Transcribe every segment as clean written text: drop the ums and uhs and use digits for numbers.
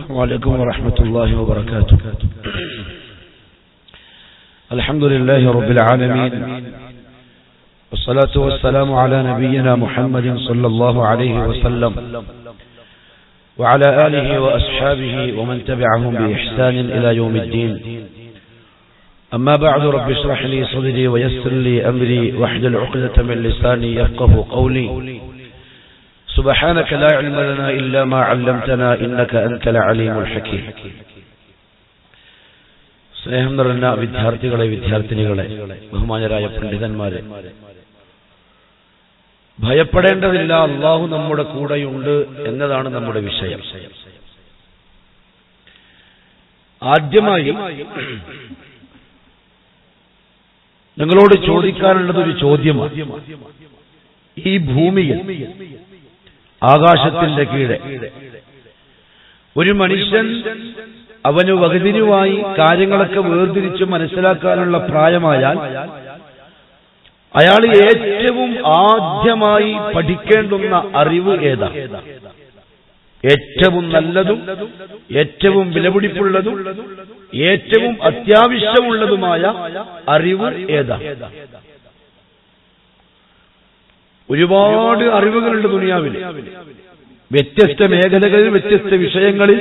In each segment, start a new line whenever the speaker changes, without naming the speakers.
السلام عليكم ورحمة الله وبركاته. الحمد لله رب العالمين، والصلاة والسلام على نبينا محمد صلى الله عليه وسلم وعلى آله وأصحابه ومن تبعهم بإحسان إلى يوم الدين. أما بعد، رب اشرح لي صدري ويسر لي أمري واحلل عقدة من لساني يفقه قولي. سبحانك لا علم لنا إلا ما علمتنا إنك أنت العليم الحكيم. സ്നേഹം നിറഞ്ഞ വിദ്യാർത്ഥികളെ, വിദ്യാർത്ഥിനികളെ, ബഹുമാനരായ പണ്ഡിതന്മാരെ, ഭയപ്പെടേണ്ടതില്ല, അല്ലാഹു നമ്മുടെ കൂടെയുണ്ട് എന്നതാണ് നമ്മുടെ വിഷയം. ആദ്യമായി നിങ്ങളോട് ചോദിക്കാനുള്ളത് ഒരു ചോദ്യമാണ്. ഈ ഭൂമിയിൽ, ആകാശത്തിന്റെ കീഴെ ഒരു മനുഷ്യൻ അവന് വകതിരിവായി കാര്യങ്ങളൊക്കെ വേർതിരിച്ച് മനസ്സിലാക്കാനുള്ള പ്രായമായാൽ അയാൾ ഏറ്റവും ആദ്യമായി പഠിക്കേണ്ടുന്ന അറിവ് ഏതാ? ഏറ്റവും നല്ലതും ഏറ്റവും വിലപിടിപ്പുള്ളതും ഏറ്റവും അത്യാവശ്യമുള്ളതുമായ അറിവ് ഏതാ? ഒരുപാട് അറിവുകളുണ്ട് ദുനിയാവിൽ, വ്യത്യസ്ത മേഖലകളിൽ, വ്യത്യസ്ത വിഷയങ്ങളിൽ.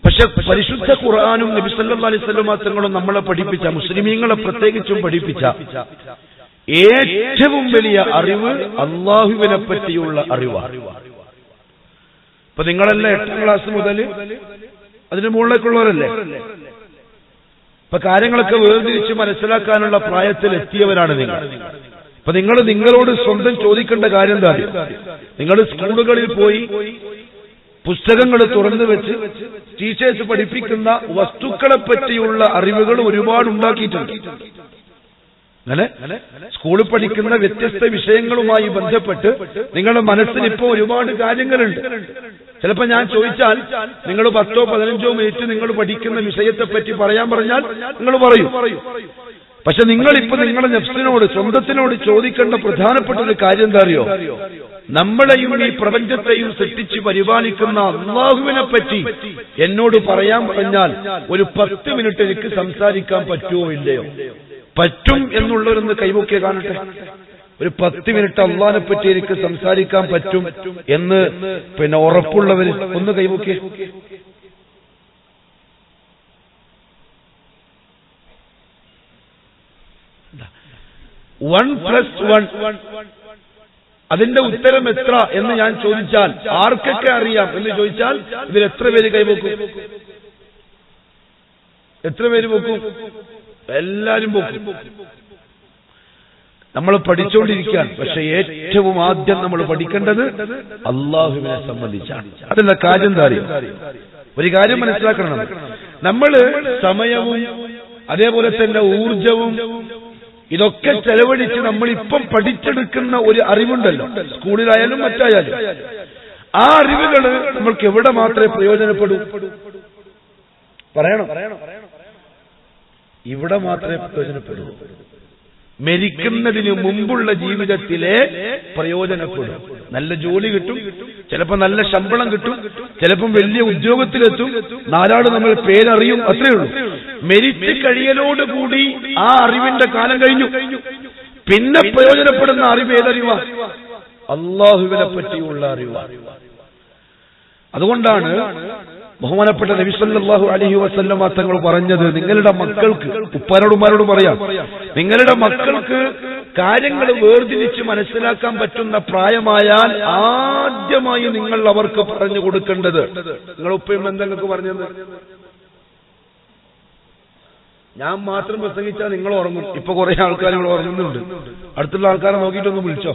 പക്ഷെ പരിശുദ്ധ ഖുർആനും നബി സല്ലല്ലാഹു അലൈഹി വസല്ലം തങ്ങളും നമ്മളെ പഠിപ്പിച്ച, മുസ്ലിമീങ്ങളെ പ്രത്യേകിച്ചും പഠിപ്പിച്ച ഏറ്റവും വലിയ അറിവ് അല്ലാഹുവിനെ പറ്റിയുള്ള അറിവാണ്. ഇപ്പൊ നിങ്ങളെല്ലാം 8ാം ക്ലാസ് മുതൽ അതിന് മുകളിലേക്കുള്ളവരല്ലേ? ഇപ്പൊ കാര്യങ്ങളൊക്കെ വേർതിരിച്ച് മനസ്സിലാക്കാനുള്ള പ്രായത്തിൽ എത്തിയവരാണ് നിങ്ങൾ. അപ്പൊ നിങ്ങളോട് സ്വന്തം ചോദിക്കേണ്ട കാര്യം എന്താ? നിങ്ങൾ സ്കൂളുകളിൽ പോയി പുസ്തകങ്ങൾ തുറന്നു വെച്ച് ടീച്ചേഴ്സ് പഠിപ്പിക്കുന്ന വസ്തുക്കളെ പറ്റിയുള്ള അറിവുകൾ ഒരുപാട് ഉണ്ടാക്കിയിട്ടുണ്ട്. അങ്ങനെ സ്കൂളിൽ പഠിക്കുന്ന വ്യത്യസ്ത വിഷയങ്ങളുമായി ബന്ധപ്പെട്ട് നിങ്ങളുടെ മനസ്സിൽ ഇപ്പോൾ ഒരുപാട് കാര്യങ്ങളുണ്ട്. ചിലപ്പോൾ ഞാൻ ചോദിച്ചാൽ നിങ്ങൾ 10-15 മിനിറ്റ് നിങ്ങൾ പഠിക്കുന്ന വിഷയത്തെ പറ്റി പറയാൻ പറഞ്ഞാൽ നിങ്ങൾ പറയും. പക്ഷെ നിങ്ങളിപ്പോ നിങ്ങളുടെ നഫ്സിനോട്, സ്വന്തത്തിനോട് ചോദിക്കേണ്ട പ്രധാനപ്പെട്ട ഒരു കാര്യം എന്താ അറിയോ? നമ്മളെയും ഈ പ്രപഞ്ചത്തെയും സൃഷ്ടിച്ച് പരിപാലിക്കുന്ന അല്ലാഹുവിനെ പറ്റി എന്നോട് പറയാൻ പറഞ്ഞാൽ ഒരു 10 മിനിറ്റ് എനിക്ക് സംസാരിക്കാൻ പറ്റുമോ ഇല്ലയോ? പറ്റും എന്നുള്ളവരൊന്ന് കൈവൊക്കെ കാണട്ടെ. ഒരു 10 മിനിറ്റ് അല്ലാഹുവിനെ പറ്റി എനിക്ക് സംസാരിക്കാൻ പറ്റും എന്ന് ഉറപ്പുള്ളവർ ഒന്ന് കൈവൊക്കെ. വൺ പ്ലസ് വൺ, അതിന്റെ ഉത്തരം എത്ര എന്ന് ഞാൻ ചോദിച്ചാൽ, ആർക്കൊക്കെ അറിയാം എന്ന് ചോദിച്ചാൽ ഇതിൽ എത്ര പേര് കൈവക്കും? എത്ര പേര് വെക്കും? എല്ലാരും വെക്കും. നമ്മൾ പഠിച്ചുകൊണ്ടിരിക്കുകയാണ്. പക്ഷെ ഏറ്റവും ആദ്യം നമ്മൾ പഠിക്കേണ്ടത് അല്ലാഹുവിനെ സംബന്ധിച്ചാണ്. അതിന്റെ കാര്യം എന്താ അറിയാം? ഒരു കാര്യം മനസ്സിലാക്കണം. നമ്മള് സമയവും അതേപോലെ തന്നെ ഊർജവും ഇതൊക്കെ ചെലവഴിച്ച് നമ്മളിപ്പം പഠിച്ചെടുക്കുന്ന ഒരു അറിവുണ്ടല്ലോ, സ്കൂളിലായാലും മറ്റായാലും, ആ അറിവുകള് നമ്മൾക്ക് എവിടെ മാത്രമേ പ്രയോജനപ്പെടൂ? പറയണം, ഇവിടെ മാത്രമേ പ്രയോജനപ്പെടൂ. മരിക്കുന്നതിന് മുമ്പുള്ള ജീവിതത്തിലെ പ്രയോജനപ്പെടും. നല്ല ജോലി കിട്ടും, ചിലപ്പോൾ നല്ല ശമ്പളം കിട്ടും, ചിലപ്പം വലിയ ഉദ്യോഗത്തിലെത്തും, നാലാള് നമ്മൾ പേരറിയും, അത്രയേ ഉള്ളൂ. മരിച്ചു കഴിയലോടുകൂടി ആ അറിവിന്റെ കാലം കഴിഞ്ഞു. പിന്നെ പ്രയോജനപ്പെടുന്ന അറിവ് ഏതറിവാ? അല്ലാഹുവിനെ പറ്റിയുള്ള അറിവാണ്. അതുകൊണ്ടാണ് ബഹുമാനപ്പെട്ട നബി സല്ലല്ലാഹു അലൈഹി വസല്ലം തങ്ങൾ പറഞ്ഞത്, നിങ്ങളുടെ മക്കൾക്ക്, ഉപ്പാരോടുമാരോട് പറയാം, നിങ്ങളുടെ മക്കൾക്ക് കാര്യങ്ങൾ വേർതിരിച്ച് മനസ്സിലാക്കാൻ പറ്റുന്ന പ്രായമായാൽ ആദ്യമായി നിങ്ങൾ അവർക്ക് പറഞ്ഞു കൊടുക്കേണ്ടത്, നിങ്ങൾ ഉപ്പയും എന്തെങ്കിലും പറഞ്ഞത് ഞാൻ മാത്രം പ്രസംഗിച്ചാൽ നിങ്ങൾ ഉറങ്ങും. ഇപ്പൊ കുറെ ആൾക്കാർ ഇവിടെ ഉറങ്ങുന്നുണ്ട്. അടുത്തുള്ള ആൾക്കാരെ നോക്കിയിട്ടൊന്ന് വിളിച്ചോ.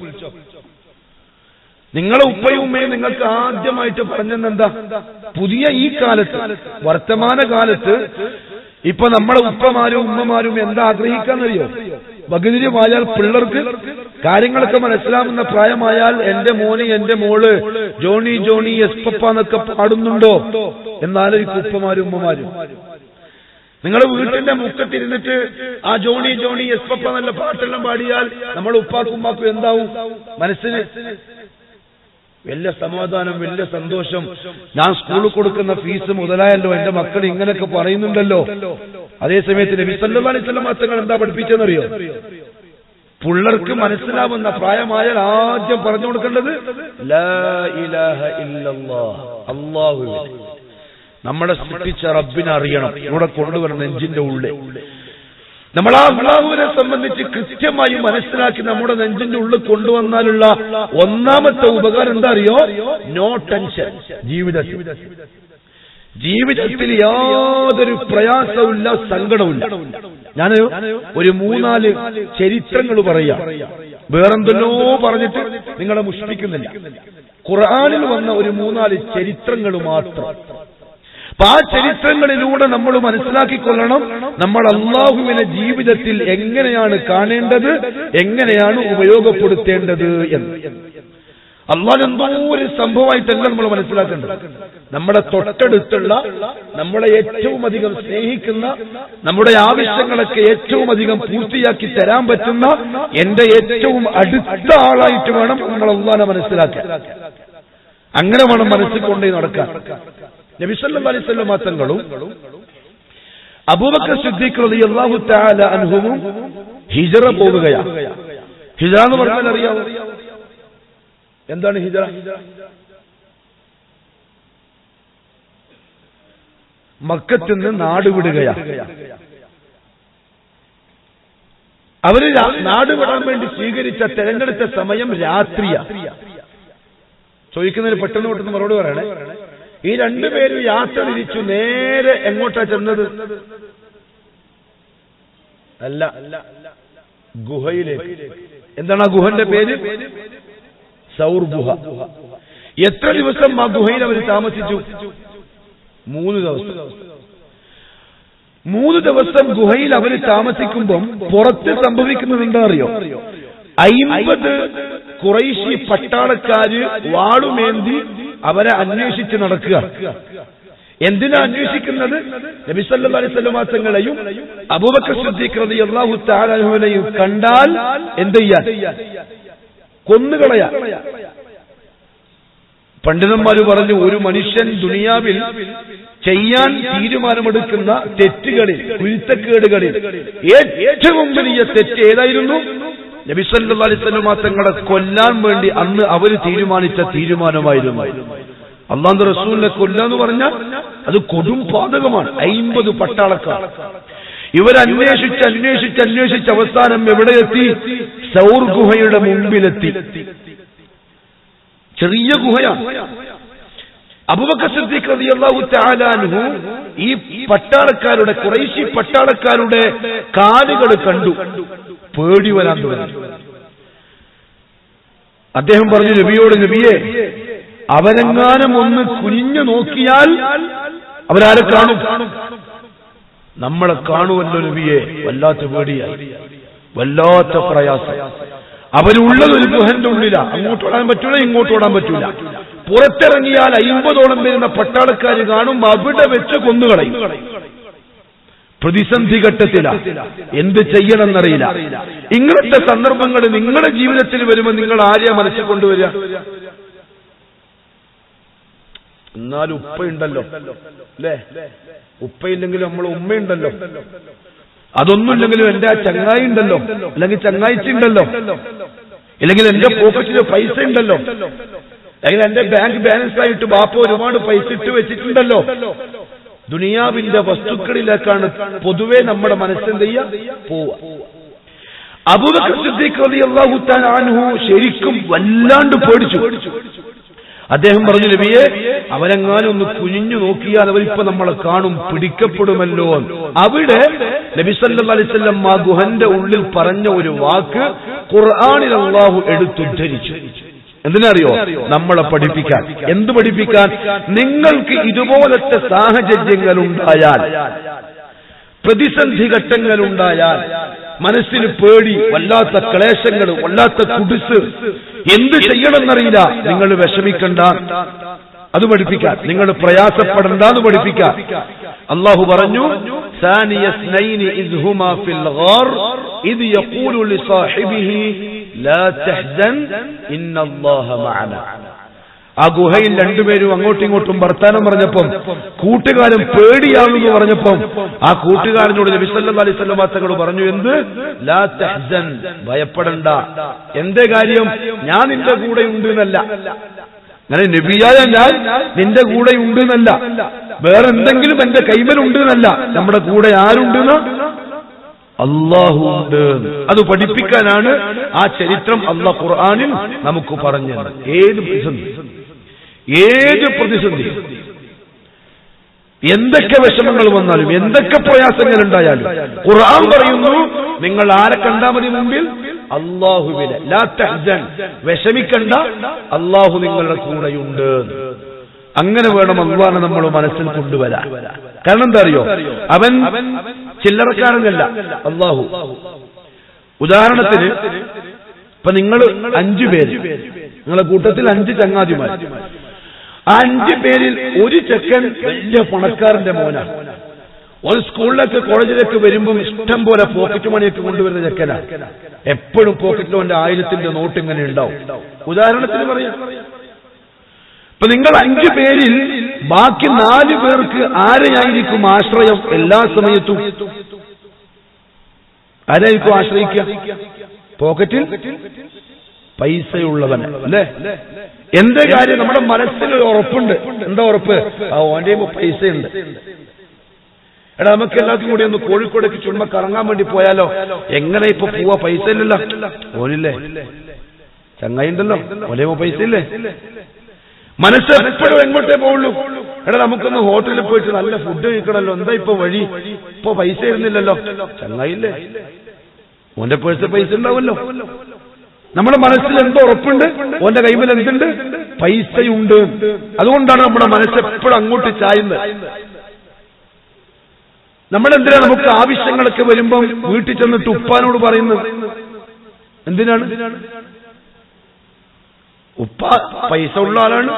നിങ്ങളെ ഉപ്പയും ഉമ്മയും നിങ്ങൾക്ക് ആദ്യമായിട്ട് പറഞ്ഞെന്താ? പുതിയ ഈ കാലത്ത്, വർത്തമാന കാലത്ത് ഇപ്പൊ നമ്മളെ ഉപ്പമാരും ഉമ്മമാരും എന്താ ആഗ്രഹിക്കാന്നറിയോ? വകതിരിവായാൽ പിള്ളേർക്ക് കാര്യങ്ങളൊക്കെ മനസ്സിലാവുന്ന പ്രായമായാൽ എന്റെ മോന് എന്റെ മോള് ജോണി ജോണി എസ് പപ്പ എന്നൊക്കെ പാടുന്നുണ്ടോ എന്നാലോചിക്കും ഉപ്പമാരും ഉമ്മമാരും. നിങ്ങൾ വീട്ടിന്റെ മുക്കത്തിരുന്നിട്ട് ആ ജോണി ജോണി എസ് പപ്പ നല്ല പാട്ടെല്ലാം പാടിയാൽ നമ്മൾ ഉപ്പാക്കും ഉമ്മാക്കും എന്താവും മനസ്സിന്? വലിയ സമാധാനം, വലിയ സന്തോഷം. ഞാൻ സ്കൂളിൽ കൊടുക്കുന്ന ഫീസ് മുതലായല്ലോ, എന്റെ മക്കൾ ഇങ്ങനെയൊക്കെ പറയുന്നുണ്ടല്ലോ. അതേസമയത്ത് നബി സല്ലല്ലാഹു അലൈഹി വസല്ലം തങ്ങൾ എന്താ പഠിപ്പിച്ചെന്നറിയോ? പിള്ളേർക്ക് മനസ്സിലാവുന്ന പ്രായമായാൽ ആദ്യം പറഞ്ഞു കൊടുക്കേണ്ടത് ലാ ഇലാഹ ഇല്ലല്ലാഹ്, അല്ലാഹുവേ, നമ്മളെ സൃഷ്ടിച്ച റബ്ബിനെ അറിയണം. ഇവിടെ കൊണ്ടുവരണം നെഞ്ചിന്റെ ഉള്ളിൽ. നമ്മൾ ആ അല്ലാഹുവിനെ സംബന്ധിച്ച് കൃത്യമായി മനസ്സിലാക്കി നമ്മുടെ നെഞ്ചിന്റെ ഉള്ളിൽ കൊണ്ടുവന്നാലുള്ള ഒന്നാമത്തെ ഉപകാരം എന്താ അറിയോ? No tension. ജീവിതത്തിൽ യാതൊരു പ്രയാസവുമില്ല, സങ്കടവുമില്ല. ഞാൻ ഒരു 3-4 ചരിത്രങ്ങൾ പറയാം. വേറെന്തെല്ലോ പറഞ്ഞിട്ട് നിങ്ങളെ മുഷ്ടിക്കുന്നില്ല. ഖുർആനിൽ വന്ന ഒരു 3-4 ചരിത്രങ്ങൾ മാത്രം. അപ്പൊ ആ ചരിത്രങ്ങളിലൂടെ നമ്മൾ മനസ്സിലാക്കിക്കൊള്ളണം നമ്മൾ അല്ലാഹുവിനെ ജീവിതത്തിൽ എങ്ങനെയാണ് കാണേണ്ടത്, എങ്ങനെയാണ് ഉപയോഗപ്പെടുത്തേണ്ടത് എന്ന്. അല്ലാഹു എന്തോ ഒരു സംഭവമായിട്ടല്ല നമ്മൾ മനസ്സിലാക്കേണ്ടത്. നമ്മുടെ തൊട്ടടുത്തുള്ള, നമ്മളെ ഏറ്റവും അധികം സ്നേഹിക്കുന്ന, നമ്മുടെ ആവശ്യങ്ങളൊക്കെ ഏറ്റവും അധികം പൂർത്തിയാക്കി തരാൻ പറ്റുന്ന എന്റെ ഏറ്റവും അടുത്ത ആളായിട്ട് വേണം നമ്മൾ അല്ലാഹുവിനെ മനസ്സിലാക്കാൻ. അങ്ങനെ വേണം മനസ്സിൽ കൊണ്ടേ നടക്കാൻ. നബി സല്ലല്ലാഹു അലൈഹി വസല്ലം തങ്ങളും അബൂബക്കർ സിദ്ദീഖ് റളിയല്ലാഹു തആല അൻഹുവും ഹിജ്റ പോവുകയാണ്. ഹിജ്റ എന്ന് പറഞ്ഞാൽ അറിയാമോ? എന്താണ് ഹിജ്റ? മക്കത്തിൽ നിന്ന് നാട് വിടുകയാണ്. അവര് നാട് വിടാൻ വേണ്ടി സ്വീകരിച്ച തെരഞ്ഞെടുത്ത സമയം രാത്രിയാണ്. ചോദിക്കുന്നതിന് പെട്ടെന്ന് പെട്ടെന്ന് മറുപടി പറയണേ. ഈ രണ്ടുപേരും യാത്ര തിരിച്ചു. നേരെ എങ്ങോട്ടാ ചെന്നത്? അല്ല, ഗുഹയിലേക്ക്. എന്താണ് ആ ഗുഹന്റെ പേര്? സൗർ ഗുഹ. എത്ര ദിവസം ആ ഗുഹയിൽ അവർ താമസിച്ചു? 3 ദിവസം. 3 ദിവസം ഗുഹയിൽ അവർ താമസിക്കുമ്പം പുറത്ത് സംഭവിക്കുന്നത് എന്താ അറിയോ? 50 ഖുറൈശി പട്ടാളക്കാര് വാളുമേന്തി അവരെ അന്വേഷിച്ച് നടക്കുക. എന്തിനാ അന്വേഷിക്കുന്നത്? നബി സല്ലല്ലാഹു അലൈഹി വസല്ലം തങ്ങളെയും അബൂബക്കർ സിദ്ദീഖ് റളിയല്ലാഹു തആല അൻഹുവിനെയും കണ്ടാൽ എന്ത് ചെയ്യാൻ? കൊന്നുകളയാ. പണ്ഡിതന്മാര് പറഞ്ഞു, ഒരു മനുഷ്യൻ ദുനിയാവിൽ ചെയ്യാൻ തീരുമാനമെടുക്കുന്ന തെറ്റുകളിൽ, കുരുത്തക്കേടുകളിൽ ഏറ്റവും വലിയ തെറ്റ് ഏതായിരുന്നു? നബി സല്ലല്ലാഹു അലൈഹി വസല്ലം തങ്ങളെ കൊല്ലാൻ വേണ്ടി അന്ന് അവര് തീരുമാനിച്ച തീരുമാനമായിരുന്നു. അല്ലാഹുവിന്റെ റസൂലിനെ കൊല്ലാന്ന് പറഞ്ഞാൽ അത് കൊടും പാതകമാണ്. 50 പട്ടാളക്കാർ. ഇവരന്വേഷിച്ച് അവസാനം എവിടെയെത്തി? സൗർ ഗുഹയുടെ മുമ്പിലെത്തി. ചെറിയ ഗുഹയാണ്. അബൂബക്കർ സിദ്ദീഖ് റളിയല്ലാഹു തആല അൻഹു ഈ പട്ടാളക്കാരുടെ, ഖുറൈശി പട്ടാളക്കാരുടെ കാലുകൾ കണ്ടു. പേടി വരാൻ തുടങ്ങി. അദ്ദേഹം പറഞ്ഞു നബിയോട്, നബിയെ, അവരെങ്ങാനും ഒന്ന് കുനിഞ്ഞു നോക്കിയാൽ അവരാരെ കാണും? നമ്മളെ കാണുമല്ലോ നബിയെ. വല്ലാത്ത പേടിയായി, വല്ലാത്ത പ്രയാസം. അവരുള്ളത് ഒരു ഗുഹന്റെ ഉള്ളിലാണ്. അങ്ങോട്ട് ഓടാൻ പറ്റൂല, ഇങ്ങോട്ട് ഓടാൻ പറ്റൂല. പുറത്തിറങ്ങിയാൽ 50ഓളം വരുന്ന പട്ടാളക്കാർ കാണും. അവിടെ വെച്ച് കൊന്നുകളയും. പ്രതിസന്ധി ഘട്ടത്തിലാണ്. എന്ത് ചെയ്യണമെന്നറിയില്ല. ഇങ്ങനത്തെ സന്ദർഭങ്ങൾ നിങ്ങളുടെ ജീവിതത്തിൽ വരുമ്പോൾ നിങ്ങൾ ആരെയാ മനസ്സിൽ കൊണ്ടുവരിക? എന്നാലും ഉപ്പയുണ്ടല്ലോ അല്ലേ? ഉപ്പയില്ലെങ്കിലും നമ്മളെ ഉമ്മയുണ്ടല്ലോ. അതൊന്നുമില്ലെങ്കിലും എന്റെ ആ ചങ്ങായി ഉണ്ടല്ലോ, അല്ലെങ്കിൽ ചങ്ങായിച്ചി ഉണ്ടല്ലോ, അല്ലെങ്കിൽ എന്റെ പോക്കറ്റില് പൈസ ഉണ്ടല്ലോ, അല്ലെങ്കിൽ എന്റെ ബാങ്ക് ബാലൻസ് ആയിട്ട് ബാപ്പ ഒരുപാട് പൈസ ഇട്ട് വെച്ചിട്ടുണ്ടല്ലോ. ദുനിയാവിന്റെ വസ്തുക്കളിലേക്കാണ് പൊതുവെ നമ്മുടെ മനസ്സെന്ത് ചെയ്യാ പോവാ. അബൂബക്കർ സിദ്ദീഖ് റളിയല്ലാഹു തആല അൻഹു ശരിക്കും വല്ലാണ്ട് പേടിച്ചു. അദ്ദേഹം പറഞ്ഞു നബിയെ, അവരെങ്ങാനും ഒന്ന് കുനിഞ്ഞു നോക്കിയാൽ അവരിപ്പോ നമ്മളെ കാണും, പിടിക്കപ്പെടുമല്ലോ. അവിടെ നബി സല്ലല്ലാഹു അലൈഹി വസല്ലം ആ ഗുഹന്റെ ഉള്ളിൽ പറഞ്ഞ ഒരു വാക്ക് ഖുർആനിൽ അല്ലാഹു എടുത്തുദ്ധരിച്ചു. എന്തിനറിയോ? നമ്മളെ പഠിപ്പിക്കാൻ. എന്ത് പഠിപ്പിക്കാൻ? നിങ്ങൾക്ക് ഇതുപോലത്തെ സാഹചര്യങ്ങൾ ഉണ്ടായാൽ, പ്രതിസന്ധി ഘട്ടങ്ങൾ ഉണ്ടായാൽ, മനസ്സിന് പേടി, വല്ലാത്ത ക്ലേശങ്ങൾ, വല്ലാത്ത കുടിസ്, എന്ത് ചെയ്യണമെന്നറിയില്ല, നിങ്ങൾ വിഷമിക്കണ്ട, അത് പഠിപ്പിക്കാൻ. നിങ്ങൾ പ്രയാസപ്പെടണ്ടെന്ന് പഠിപ്പിക്കാൻ. അല്ലാഹു പറഞ്ഞു, സാനിയസ്നൈനി ഇദ് ഹുമാ ഫിൽ ഗാർ ഇദ് യഖൂലു ലിസാഹിബിഹി ലാ തഹ്സൻ ഇന്നല്ലാഹ മഅനാ. ആ ഗുഹയിൽ രണ്ടുപേരും അങ്ങോട്ടും ഇങ്ങോട്ടും വർത്താനം പറഞ്ഞപ്പം കൂട്ടുകാരൻ പേടിയാണെന്ന് പറഞ്ഞപ്പം ആ കൂട്ടുകാരനോട് നബി സല്ലല്ലാഹു അലൈഹി വസല്ലം തങ്ങൾ പറഞ്ഞു, എന്ത്? ലാ തഹ്സൻ, ഭയപ്പെടണ്ട. എന്തേ കാര്യം? ഞാൻ നിന്റെ കൂടെ ഉണ്ട് എന്നല്ല, അങ്ങനെ നബിയായ ഞാൻ നിന്റെ കൂടെ ഉണ്ട് എന്നല്ല, വേറെ എന്തെങ്കിലും എന്റെ കൈമലുണ്ട് എന്നല്ല, നമ്മുടെ കൂടെ ആരുണ്ടെന്ന്? അല്ലാഹു ഉണ്ട്. അത് പഠിപ്പിക്കാനാണ് ആ ചരിത്രം അല്ലാഹു ഖുർആനിൽ നമുക്ക് പറഞ്ഞത്. ഏത് പ്രതിസന്ധി, എന്തൊക്കെ വിഷമങ്ങൾ വന്നാലും, എന്തൊക്കെ പ്രയാസങ്ങൾ ഉണ്ടായാലും ഖുർആൻ പറയുന്നു, നിങ്ങൾ ആരെ കണ്ടാൽ മതി മുമ്പിൽ? അല്ലാഹുവിനെ. ലാ തഹ്സൻ, വിഷമിക്കണ്ട, അല്ലാഹു നിങ്ങളുടെ കൂടെയുണ്ട്. അങ്ങനെ വേണം അല്ലാഹുവിനെ നമ്മൾ മനസ്സിൽ കൊണ്ടുവരാൻ. കാരണം എന്താ അറിയോ, അവൻ ചില്ലറക്കാരനല്ല അല്ലാഹു. ഉദാഹരണത്തിന് ഇപ്പൊ നിങ്ങൾ 5 പേര്, നിങ്ങളുടെ കൂട്ടത്തിൽ 5 ചങ്ങാതിമാർ, ആ 5 പേരിൽ ഒരു ചെക്കൻ വലിയ പണക്കാരന്റെ മോനാണ്. ഒരു സ്കൂളിലേക്ക് കോളേജിലേക്ക് വരുമ്പം ഇഷ്ടം പോലെ പോക്കറ്റ് മണിയൊക്കെ കൊണ്ടുവരുന്ന ചെക്കനാ. എപ്പോഴും പോക്കറ്റിൽ അവന്റെ 1000ന്റെ നോട്ട് ഇങ്ങനെ ഉണ്ടാവും. ഉദാഹരണത്തിന് പറയാം, ഇപ്പൊ നിങ്ങൾ 5 പേരിൽ ബാക്കി 4 പേർക്ക് ആരെയായിരിക്കും ആശ്രയം എല്ലാ സമയത്തും? ആരായിരിക്കും ആശ്രയിക്കുക? പോക്കറ്റിൽ പൈസയുള്ളവന് അല്ലേ? എന്റെ കാര്യം നമ്മുടെ മനസ്സിലൊരു ഉറപ്പുണ്ട്. എന്താ ഉറപ്പ്? ഓന്റെ പൈസയുണ്ട്. എടാ, നമുക്ക് എല്ലാവർക്കും കൂടി ഒന്ന് കോഴിക്കോടേക്ക് ചുമ്മാ കറങ്ങാൻ വേണ്ടി പോയാലോ? എങ്ങനെ ഇപ്പൊ പോവാ? പൈസ ഇല്ലല്ലോ. ഓനില്ലേ, ചങ്ങായി ഉണ്ടല്ലോ, ഓലേ പൈസ ഇല്ലേ? മനസ്സ് എപ്പോഴും എങ്ങോട്ടേ പോവുള്ളൂ? എടാ, നമുക്കൊന്ന് ഹോട്ടലിൽ പോയിട്ട് നല്ല ഫുഡ് കഴിക്കണല്ലോ, എന്താ ഇപ്പൊ വഴി? ഇപ്പൊ പൈസ ഇരുന്നില്ലല്ലോ, ചങ്ങായില്ലേ, ഓന്റെ പേഴ്സ് പൈസ ഉണ്ടാവല്ലോ. നമ്മുടെ മനസ്സിൽ എന്തോ ഉറപ്പുണ്ട്, ഓന്റെ കൈമിൽ എന്തുണ്ട്? പൈസയുണ്ട്. അതുകൊണ്ടാണ് നമ്മുടെ മനസ്സ് എപ്പോഴും അങ്ങോട്ട് ചായുന്നത്. നമ്മളെന്തിനാ നമുക്ക് ആവശ്യങ്ങളൊക്കെ വരുമ്പം വീട്ടിൽ ചെന്നിട്ട് ഉപ്പാനോട് പറയുന്നത്? എന്തിനാണ്? ഉപ്പ പൈസ ഉള്ള ആളാണ്,